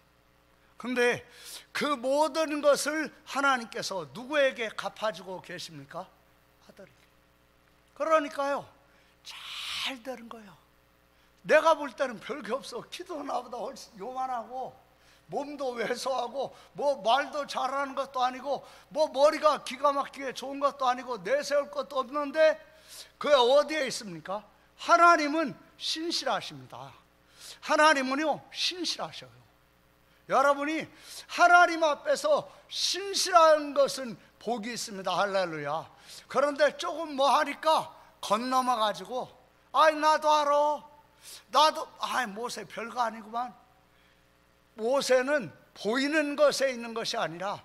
근데 그 모든 것을 하나님께서 누구에게 갚아주고 계십니까? 아들에게. 그러니까요, 잘 되는 거예요. 내가 볼 때는 별게 없어. 키도 나보다 훨씬 요만하고 몸도 왜소하고 뭐 말도 잘하는 것도 아니고 뭐 머리가 기가 막히게 좋은 것도 아니고 내세울 것도 없는데 그게 어디에 있습니까? 하나님은 신실하십니다. 하나님은요, 신실하셔요. 여러분이 하나님 앞에서 신실한 것은 복이 있습니다. 할렐루야. 그런데 조금 뭐 하니까 건너마 가지고, 아이 나도 알아, 모세 별거 아니구만. 모세는 보이는 것에 있는 것이 아니라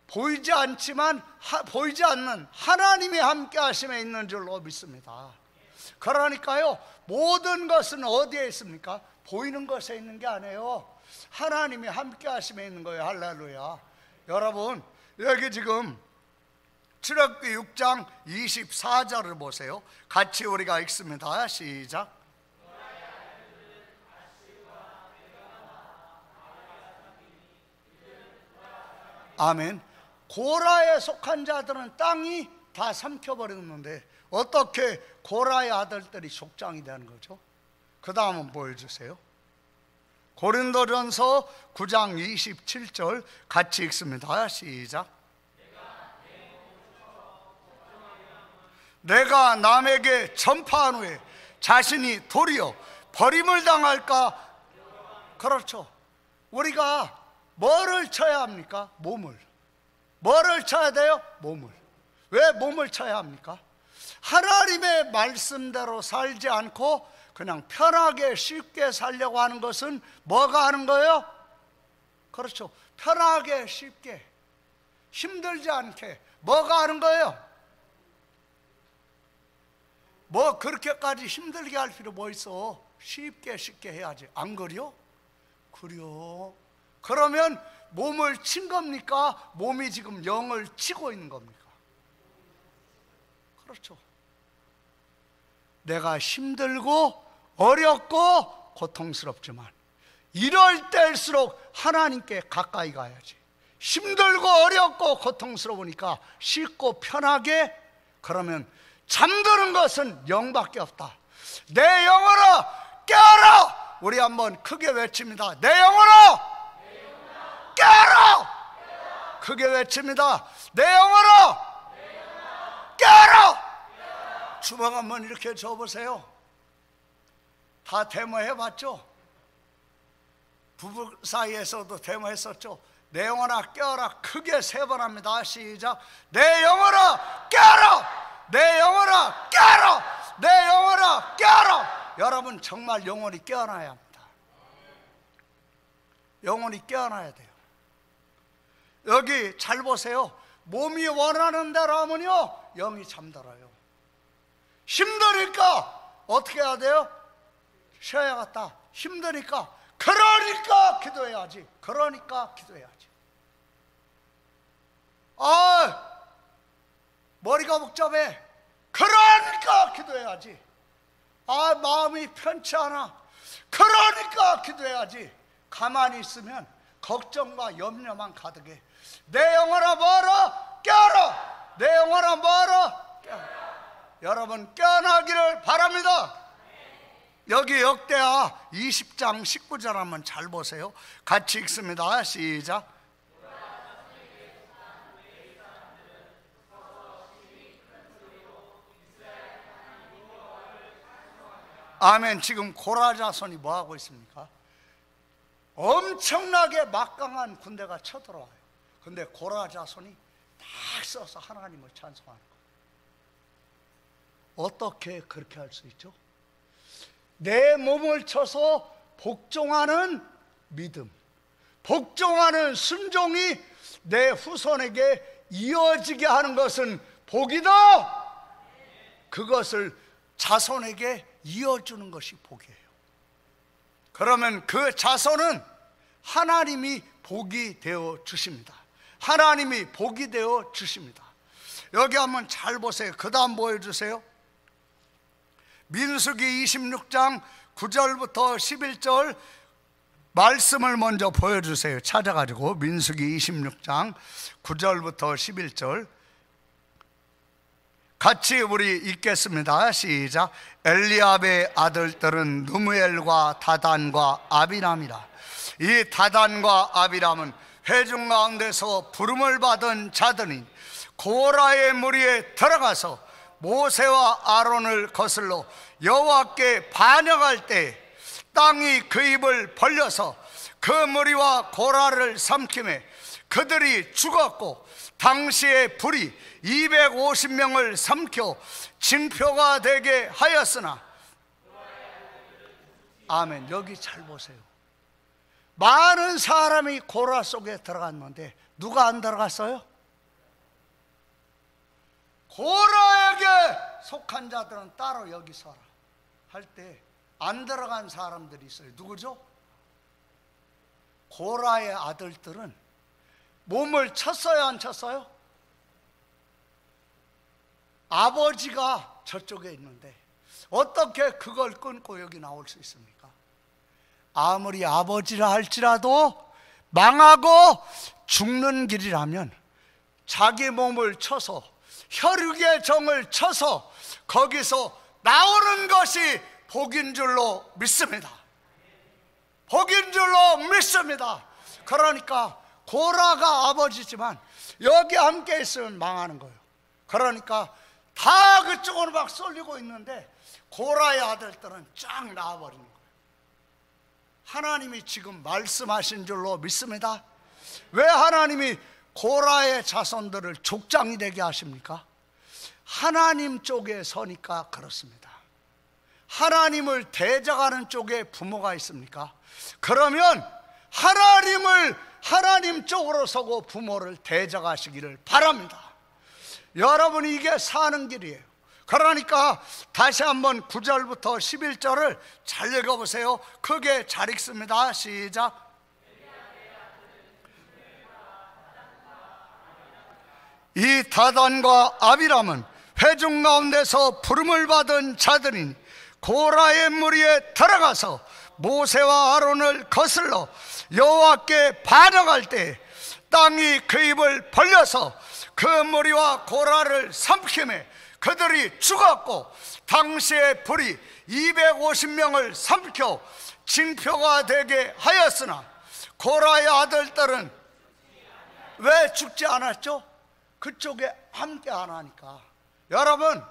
보이지 않는 하나님이 함께 하심에 있는 줄로 믿습니다. 그러니까요, 모든 것은 어디에 있습니까? 보이는 것에 있는 게 아니에요. 하나님이 함께 하심에 있는 거예요. 할렐루야. 여러분, 여기 지금 출애굽기 6장 24절을 보세요. 같이 우리가 읽습니다. 시작. 아멘. 고라에 속한 자들은 땅이 다 삼켜버렸는데 어떻게 고라의 아들들이 족장이 되는 거죠? 그 다음은 보여주세요. 고린도전서 9장 27절 같이 읽습니다. 시작. 내가 남에게 전파한 후에 자신이 도리어 버림을 당할까? 그렇죠. 우리가 뭐를 쳐야 합니까? 몸을. 뭐를 쳐야 돼요? 몸을. 왜 몸을 쳐야 합니까? 하나님의 말씀대로 살지 않고 그냥 편하게 쉽게 살려고 하는 것은 뭐가 하는 거예요? 그렇죠. 편하게 쉽게 힘들지 않게 뭐가 하는 거예요? 뭐 그렇게까지 힘들게 할 필요 뭐 있어? 쉽게 해야지. 안 그래요? 그래요. 그러면 몸을 친 겁니까? 몸이 지금 영을 치고 있는 겁니까? 그렇죠. 내가 힘들고 어렵고 고통스럽지만 이럴 때일수록 하나님께 가까이 가야지. 힘들고 어렵고 고통스러우니까 쉽고 편하게, 그러면 잠드는 것은 영밖에 없다. 내 영혼아 깨어라! 우리 한번 크게 외칩니다. 내 영혼아 깨어라! 크게 외칩니다. 내 영혼아 깨어라! 주먹 한번 이렇게 줘보세요. 다 데모해봤죠? 부부 사이에서도 데모했었죠? 내 영혼아 깨어라. 크게 3번 합니다. 시작. 내 영혼아 깨어라! 내 영혼아 깨어라! 내 영혼아 깨어라! 여러분 정말 영혼이 깨어나야 합니다. 영혼이 깨어나야 돼요. 여기 잘 보세요. 몸이 원하는 대로 하면요 영이 잠들어요. 힘드니까 어떻게 해야 돼요? 쉬어야겠다. 힘드니까 그러니까 기도해야지. 그러니까 기도해야지. 머리가 복잡해. 그러니까 기도해야지. 마음이 편치 않아. 그러니까 기도해야지. 가만히 있으면 걱정과 염려만 가득해. 내 영혼아 뭐라? 깨어라! 내 영혼아 뭐라? 깨어라! 여러분 깨어나기를 바랍니다. 여기 역대하 20장 19절 한번 잘 보세요. 같이 읽습니다. 시작. 아멘. 지금 고라 자손이 뭐 하고 있습니까? 엄청나게 막강한 군대가 쳐들어와요. 근데 고라 자손이 딱 서서 하나님을 찬송하는 거예요. 어떻게 그렇게 할 수 있죠? 내 몸을 쳐서 복종하는 믿음, 복종하는 순종이 내 후손에게 이어지게 하는 것은 복이다. 그것을 자손에게 이어주는 것이 복이에요. 그러면 그 자손은 하나님이 복이 되어 주십니다. 하나님이 복이 되어 주십니다. 여기 한번 잘 보세요. 그 다음 보여주세요. 민수기 26장 9절부터 11절 말씀을 먼저 보여주세요. 찾아가지고 민수기 26장 9절부터 11절 같이 우리 읽겠습니다. 시작. 엘리압의 아들들은 누무엘과 다단과 아비람이라. 이 다단과 아비람은 회중 가운데서 부름을 받은 자들이 고라의 무리에 들어가서 모세와 아론을 거슬러 여호와께 반역할 때 땅이 그 입을 벌려서 그 무리와 고라를 삼키매 그들이 죽었고 당시의 불이 250명을 삼켜 징표가 되게 하였으나. 아멘. 여기 잘 보세요. 많은 사람이 고라 속에 들어갔는데 누가 안 들어갔어요? 고라에게 속한 자들은 따로 여기 서라 할 때 안 들어간 사람들이 있어요. 누구죠? 고라의 아들들은 몸을 쳤어요, 안 쳤어요? 아버지가 저쪽에 있는데 어떻게 그걸 끊고 여기 나올 수 있습니까? 아무리 아버지라 할지라도 망하고 죽는 길이라면 자기 몸을 쳐서 혈육의 정을 쳐서 거기서 나오는 것이 복인 줄로 믿습니다. 복인 줄로 믿습니다. 그러니까 고라가 아버지지만 여기 함께 있으면 망하는 거예요. 그러니까 다 그쪽으로 막 쏠리고 있는데 고라의 아들들은 쫙 나와버리는 거예요. 하나님이 지금 말씀하신 줄로 믿습니다. 왜 하나님이 고라의 자손들을 족장이 되게 하십니까? 하나님 쪽에 서니까 그렇습니다. 하나님을 대적하는 쪽에 부모가 있습니까? 그러면 하나님 쪽으로 서고 부모를 대적하시기를 바랍니다. 여러분이 이게 사는 길이에요. 그러니까 다시 한번 9절부터 11절을 잘 읽어보세요. 크게 잘 읽습니다. 시작. 이 다단과 아비람은 회중 가운데서 부름을 받은 자들이니 고라의 무리에 들어가서 모세와 아론을 거슬러 여호와께 반역할 때 땅이 그 입을 벌려서 그 무리와 고라를 삼키매 그들이 죽었고 당시의 불이 250명을 삼켜 징표가 되게 하였으나 고라의 아들들은 왜 죽지 않았죠? 그쪽에 함께 안 하니까. 여러분,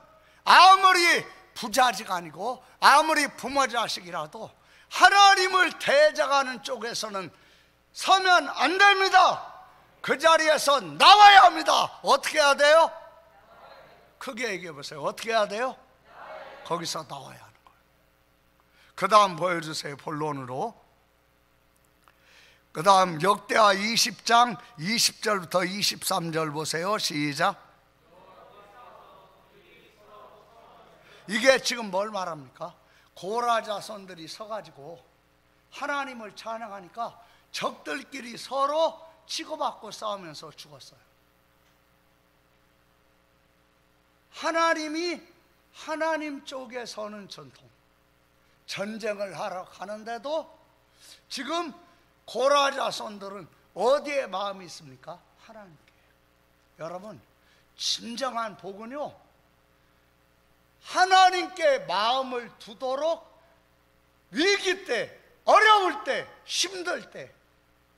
아무리 부자지간이고 아무리 부모 자식이라도 하나님을 대적하는 쪽에서는 서면 안 됩니다. 그 자리에서 나와야 합니다. 어떻게 해야 돼요? 크게 얘기해 보세요. 어떻게 해야 돼요? 거기서 나와야 하는 거예요. 그 다음 보여주세요. 본론으로. 그 다음 역대하 20장 20절부터 23절 보세요. 시작. 이게 지금 뭘 말합니까? 고라 자손들이 서가지고 하나님을 찬양하니까 적들끼리 서로 치고받고 싸우면서 죽었어요. 하나님이 하나님 쪽에 서는 전통, 전쟁을 하러 가는데도 지금 고라 자손들은 어디에 마음이 있습니까? 하나님께. 여러분, 진정한 복은요, 하나님께 마음을 두도록 위기 때, 어려울 때, 힘들 때,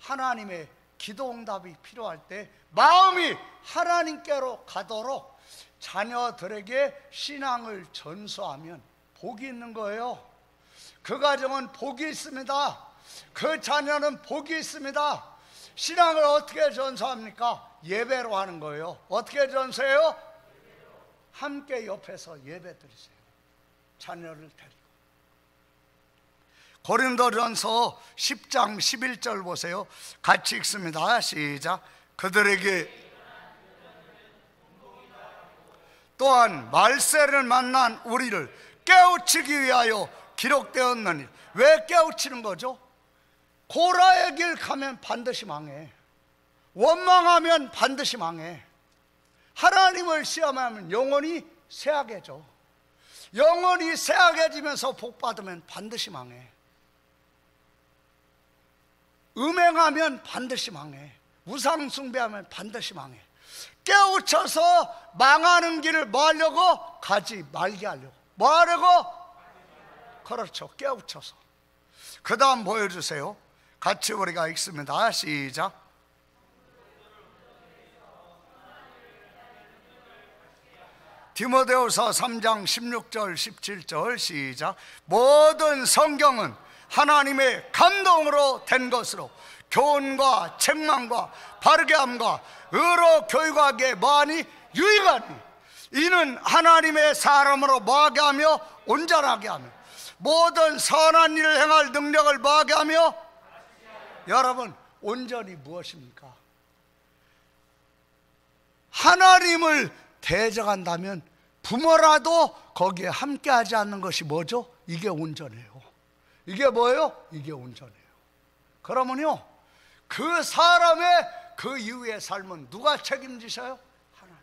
하나님의 기도 응답이 필요할 때 마음이 하나님께로 가도록 자녀들에게 신앙을 전수하면 복이 있는 거예요. 그 가정은 복이 있습니다. 그 자녀는 복이 있습니다. 신앙을 어떻게 전수합니까? 예배로 하는 거예요. 어떻게 전수해요? 함께 옆에서 예배 드리세요. 자녀를 데리고. 고린도전서 10장 11절 보세요. 같이 읽습니다. 시작. 그들에게 또한 말세를 만난 우리를 깨우치기 위하여 기록되었느니. 왜 깨우치는 거죠? 고라의 길 가면 반드시 망해. 원망하면 반드시 망해. 하나님을 시험하면 영혼이 쇠하게져. 영혼이 쇠하게지면서 복받으면 반드시 망해. 음행하면 반드시 망해. 우상 숭배하면 반드시 망해. 깨우쳐서 망하는 길을 뭐 하려고? 가지 말게 하려고. 뭐 하려고? 그렇죠, 깨우쳐서. 그 다음 보여주세요. 같이 우리가 읽습니다. 시작. 디모데후서 3장 16절 17절 시작. 모든 성경은 하나님의 감동으로 된 것으로 교훈과 책망과 바르게 함과 의로 교육하기에 뭐하니? 유익하니. 이는 하나님의 사람으로 뭐하게 하며? 온전하게 하며 모든 선한 일을 행할 능력을 뭐하게 하며? 여러분, 온전이 무엇입니까? 하나님을 대적한다면 부모라도 거기에 함께하지 않는 것이 뭐죠? 이게 온전해요. 이게 뭐예요? 이게 온전해요. 그러면요, 그 사람의 그 이후의 삶은 누가 책임지셔요? 하나님.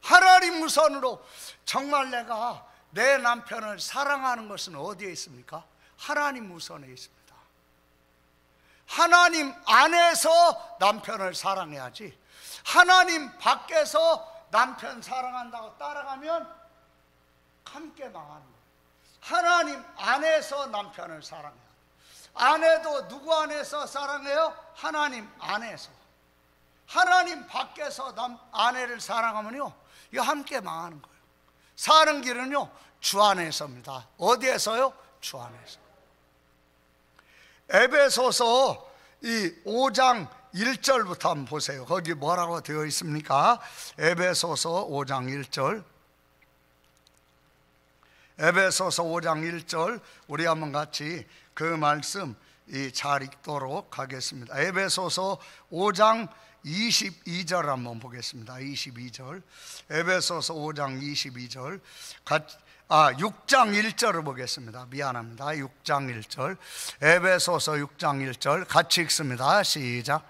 하나님 우선으로. 정말 내가 내 남편을 사랑하는 것은 어디에 있습니까? 하나님 우선에 있습니다. 하나님 안에서 남편을 사랑해야지, 하나님 밖에서 남편 사랑한다고 따라가면 함께 망하는 거예요. 하나님 안에서 남편을 사랑해요. 아내도 누구 안에서 사랑해요? 하나님 안에서. 하나님 밖에서 아내를 사랑하면요, 이거 함께 망하는 거예요. 사는 길은요, 주 안에서입니다. 어디에서요? 주 안에서. 에베소서 이 5장 1절부터 한번 보세요. 거기 뭐라고 되어 있습니까? 에베소서 5장 1절. 에베소서 5장 1절, 우리 한번 같이 그 말씀 잘 읽도록 하겠습니다. 에베소서 5장 22절 한번 보겠습니다. 22절. 에베소서 5장 22절. 6장 1절을 보겠습니다. 미안합니다. 6장 1절. 에베소서 6장 1절 같이 읽습니다. 시작.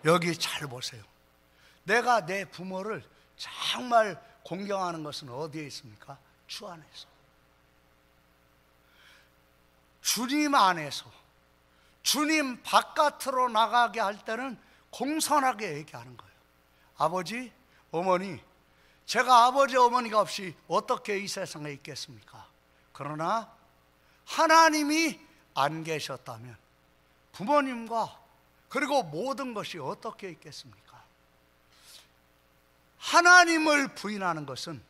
여기 잘 보세요. 내가 내 부모를 정말 공경하는 것은 어디에 있습니까? 주 안에서. 주님 안에서. 주님 바깥으로 나가게 할 때는 공손하게 얘기하는 거예요. 아버지, 어머니, 제가 아버지, 어머니가 없이 어떻게 이 세상에 있겠습니까? 그러나 하나님이 안 계셨다면 부모님과 그리고 모든 것이 어떻게 있겠습니까? 하나님을 부인하는 것은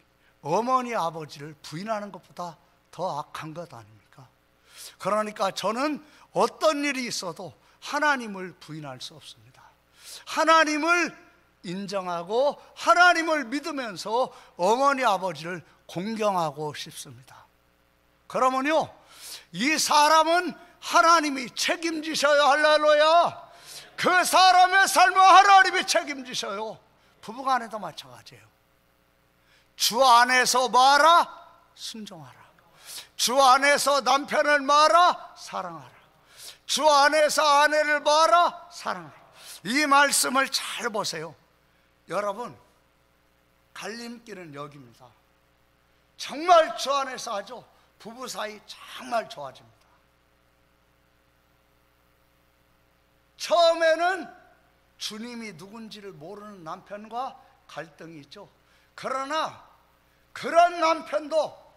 어머니, 아버지를 부인하는 것보다 더 악한 것 아닙니까? 그러니까 저는 어떤 일이 있어도 하나님을 부인할 수 없습니다. 하나님을 인정하고 하나님을 믿으면서 어머니, 아버지를 공경하고 싶습니다. 그러면요, 이 사람은 하나님이 책임지셔요. 할렐루야. 그 사람의 삶을 하나님이 책임지셔요. 부부간에도 마찬가지예요. 주 안에서 말아, 순종하라. 주 안에서 남편을 말아, 사랑하라. 주 안에서 아내를 말아, 사랑하라. 이 말씀을 잘 보세요. 여러분, 갈림길은 여기입니다. 정말 주 안에서 아주 부부 사이 정말 좋아집니다. 처음에는 주님이 누군지를 모르는 남편과 갈등이 있죠. 그러나 그런 남편도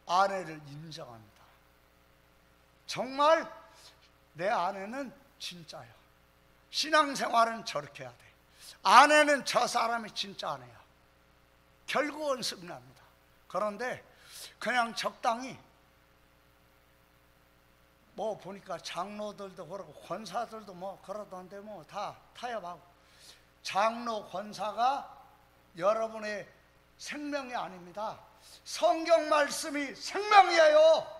아내를 인정합니다. 정말 내 아내는 진짜야. 신앙생활은 저렇게 해야 돼. 아내는 저 사람이 진짜 아내야. 결국은 승리합니다. 그런데 그냥 적당히 뭐 보니까 장로들도 그러고 권사들도 뭐 그러던데 뭐 다 타협하고, 장로 권사가 여러분의 생명이 아닙니다. 성경 말씀이 생명이에요.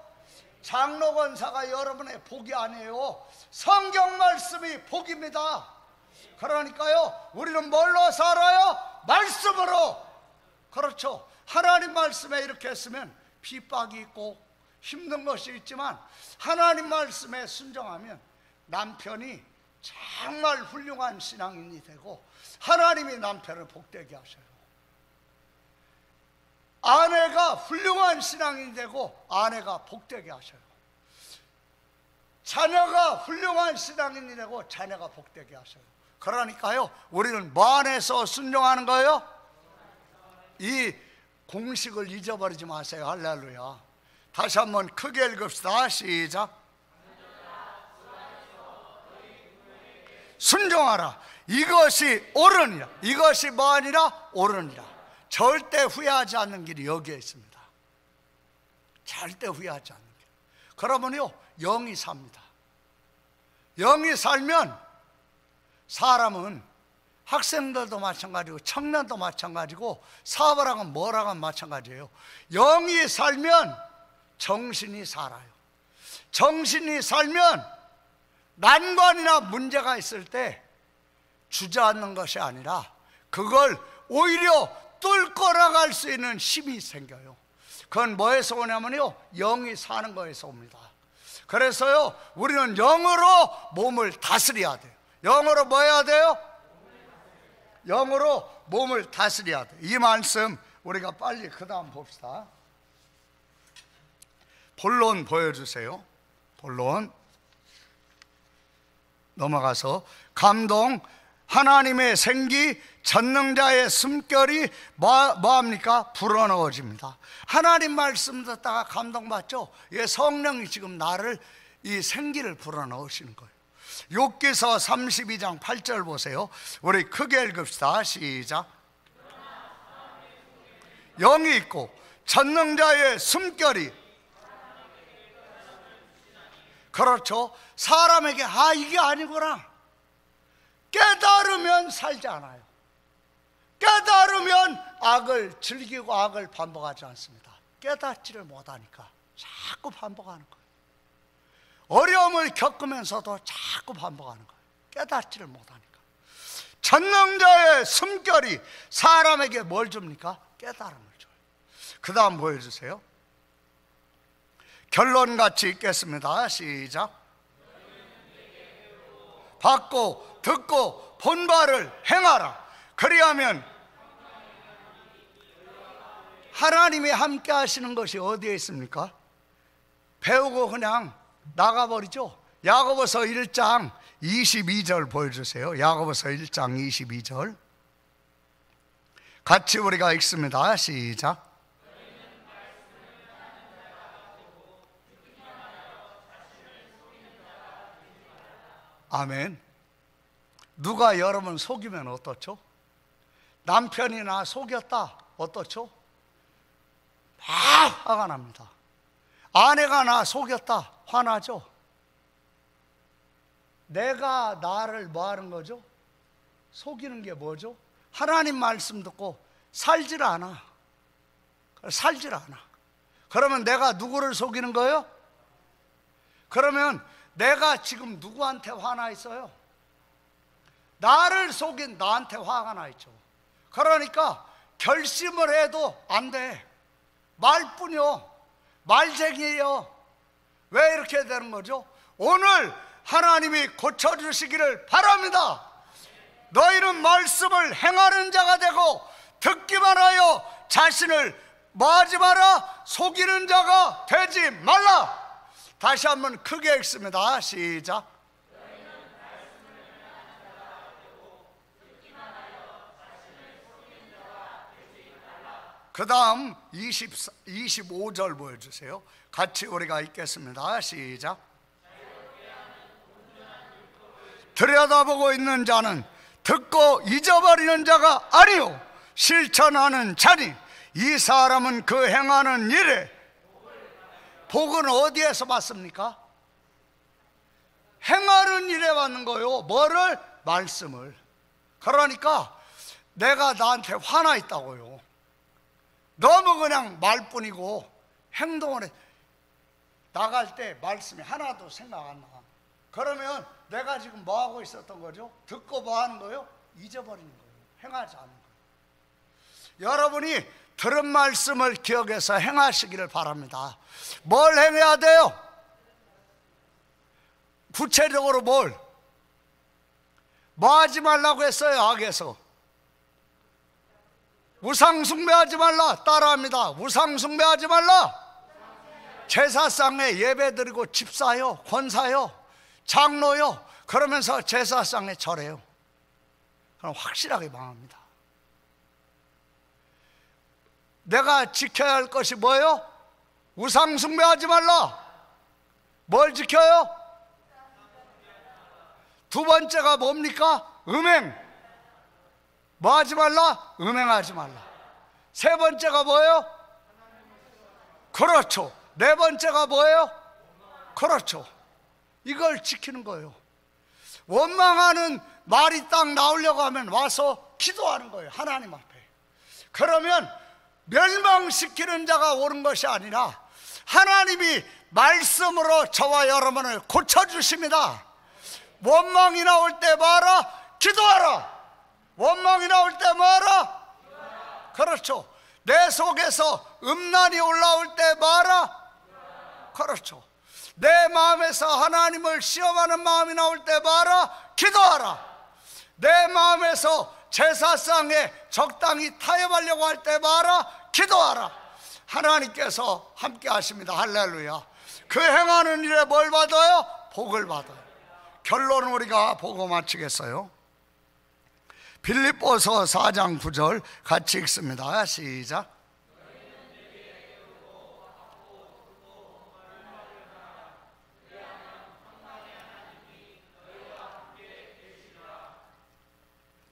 장로 권사가 여러분의 복이 아니에요. 성경 말씀이 복입니다. 그러니까요, 우리는 뭘로 살아요? 말씀으로. 그렇죠. 하나님 말씀에 이렇게 했으면 핍박이 있고 힘든 것이 있지만 하나님 말씀에 순종하면 남편이 정말 훌륭한 신앙인이 되고 하나님이 남편을 복되게 하셔요. 아내가 훌륭한 신앙인이 되고 아내가 복되게 하셔요. 자녀가 훌륭한 신앙인이 되고 자녀가 복되게 하셔요. 그러니까요, 우리는 뭐 안에서 순종하는 거예요? 이 공식을 잊어버리지 마세요. 할렐루야. 다시 한번 크게 읽읍시다. 시작. 순종하라. 이것이 옳으니라. 이것이 뭐 아니라? 옳으니라. 절대 후회하지 않는 길이 여기에 있습니다. 절대 후회하지 않는 길. 그러면요, 영이 삽니다. 영이 살면 사람은, 학생들도 마찬가지고 청년도 마찬가지고 사업을 하건 뭘 하건 마찬가지예요. 영이 살면 정신이 살아요. 정신이 살면 난관이나 문제가 있을 때 주저앉는 것이 아니라 그걸 오히려 뚫고 나갈 수 있는 힘이 생겨요. 그건 뭐에서 오냐면요, 영이 사는 거에서 옵니다. 그래서요, 우리는 영으로 몸을 다스려야 돼요. 영으로 뭐 해야 돼요? 영으로 몸을 다스려야 돼요. 이 말씀 우리가 빨리 그 다음 봅시다. 본론 보여주세요. 본론 넘어가서 감동, 하나님의 생기, 전능자의 숨결이 뭐합니까? 불어넣어집니다. 하나님 말씀 듣다가 감동받죠? 예, 성령이 지금 나를 이 생기를 불어넣으시는 거예요. 욥기서 32장 8절 보세요. 우리 크게 읽읍시다. 시작. 영이 있고 전능자의 숨결이, 그렇죠, 사람에게 이게 아니구나 깨달으면 살지 않아요. 깨달으면 악을 즐기고 악을 반복하지 않습니다. 깨닫지를 못하니까 자꾸 반복하는 거예요. 어려움을 겪으면서도 자꾸 반복하는 거예요. 깨닫지를 못하니까. 전능자의 숨결이 사람에게 뭘 줍니까? 깨달음을 줘요. 그 다음 보여주세요. 결론같이 읽겠습니다. 시작. 받고 듣고 본 바를 행하라. 그리하면 하나님이 함께 하시는 것이 어디에 있습니까? 배우고 그냥 나가버리죠. 야고보서 1장 22절 보여주세요. 야고보서 1장 22절 같이 우리가 읽습니다. 시작. 아멘. 누가 여러분 속이면 어떻죠? 남편이나 속였다 어떻죠? 막 화가 납니다. 아내가 나 속였다 화나죠? 내가 나를 뭐 하는 거죠? 속이는 게 뭐죠? 하나님 말씀 듣고 살질 않아. 살질 않아. 그러면 내가 누구를 속이는 거예요? 그러면 내가 지금 누구한테 화나 있어요? 나를 속인 나한테 화가 나 있죠. 그러니까 결심을 해도 안 돼. 말뿐이요. 말쟁이에요. 왜 이렇게 되는 거죠? 오늘 하나님이 고쳐주시기를 바랍니다. 너희는 말씀을 행하는 자가 되고 듣기만 하여 자신을 뭐하지 마라? 속이는 자가 되지 말라. 다시 한번 크게 읽습니다. 시작. 그 다음 25절 보여주세요. 같이 우리가 읽겠습니다. 시작. 들여다보고 있는 자는 듣고 잊어버리는 자가 아니요 실천하는 자니 이 사람은 그 행하는 일에 복은 어디에서 받습니까? 행하는 일에 받는 거요. 뭐를? 말씀을. 그러니까 내가 나한테 화나 있다고요. 너무 그냥 말뿐이고 행동을 해. 나갈 때 말씀이 하나도 생각 안 나. 그러면 내가 지금 뭐 하고 있었던 거죠? 듣고 뭐 하는 거요? 잊어버리는 거예요. 행하지 않는 거예요. 여러분이 들은 말씀을 기억해서 행하시기를 바랍니다. 뭘 행해야 돼요? 구체적으로 뭘? 뭐 하지 말라고 했어요? 악에서 우상 숭배하지 말라. 따라합니다. 우상 숭배하지 말라. 제사상에 예배 드리고 집사요, 권사요, 장로요, 그러면서 제사상에 절해요. 그럼 확실하게 망합니다. 내가 지켜야 할 것이 뭐예요? 우상 숭배하지 말라. 뭘 지켜요? 두 번째가 뭡니까? 음행. 뭐 하지 말라? 음행하지 말라. 세 번째가 뭐예요? 그렇죠. 네 번째가 뭐예요? 그렇죠. 이걸 지키는 거예요. 원망하는 말이 딱 나오려고 하면 와서 기도하는 거예요. 하나님 앞에. 그러면 멸망시키는 자가 오는 것이 아니라 하나님이 말씀으로 저와 여러분을 고쳐주십니다. 원망이 나올 때 말아, 기도하라. 원망이 나올 때 말아. 그렇죠. 내 속에서 음란이 올라올 때 뭐하라? 그렇죠. 내 마음에서 하나님을 시험하는 마음이 나올 때 뭐하라? 기도하라. 내 마음에서 제사상에 적당히 타협하려고 할 때 뭐하라? 기도하라. 하나님께서 함께 하십니다. 할렐루야. 그 행하는 일에 뭘 받아요? 복을 받아요. 결론은 우리가 보고 마치겠어요. 빌립보서 4장 9절 같이 읽습니다. 시작.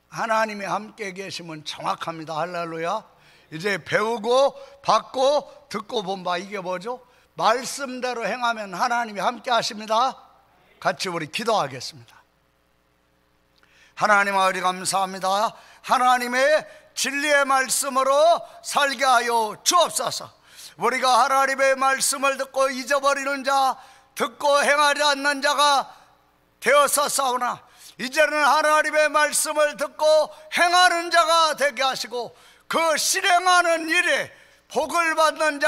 하나님이 함께 계시면 정확합니다. 할렐루야. 이제 배우고 받고 듣고 본 바 이게 뭐죠? 말씀대로 행하면 하나님이 함께 하십니다. 같이 우리 기도하겠습니다. 하나님 아버지 감사합니다. 하나님의 진리의 말씀으로 살게 하여 주옵소서. 우리가 하나님의 말씀을 듣고 잊어버리는 자, 듣고 행하지 않는 자가 되었사오나 이제는 하나님의 말씀을 듣고 행하는 자가 되게 하시고 그 실행하는 일에 복을 받는 자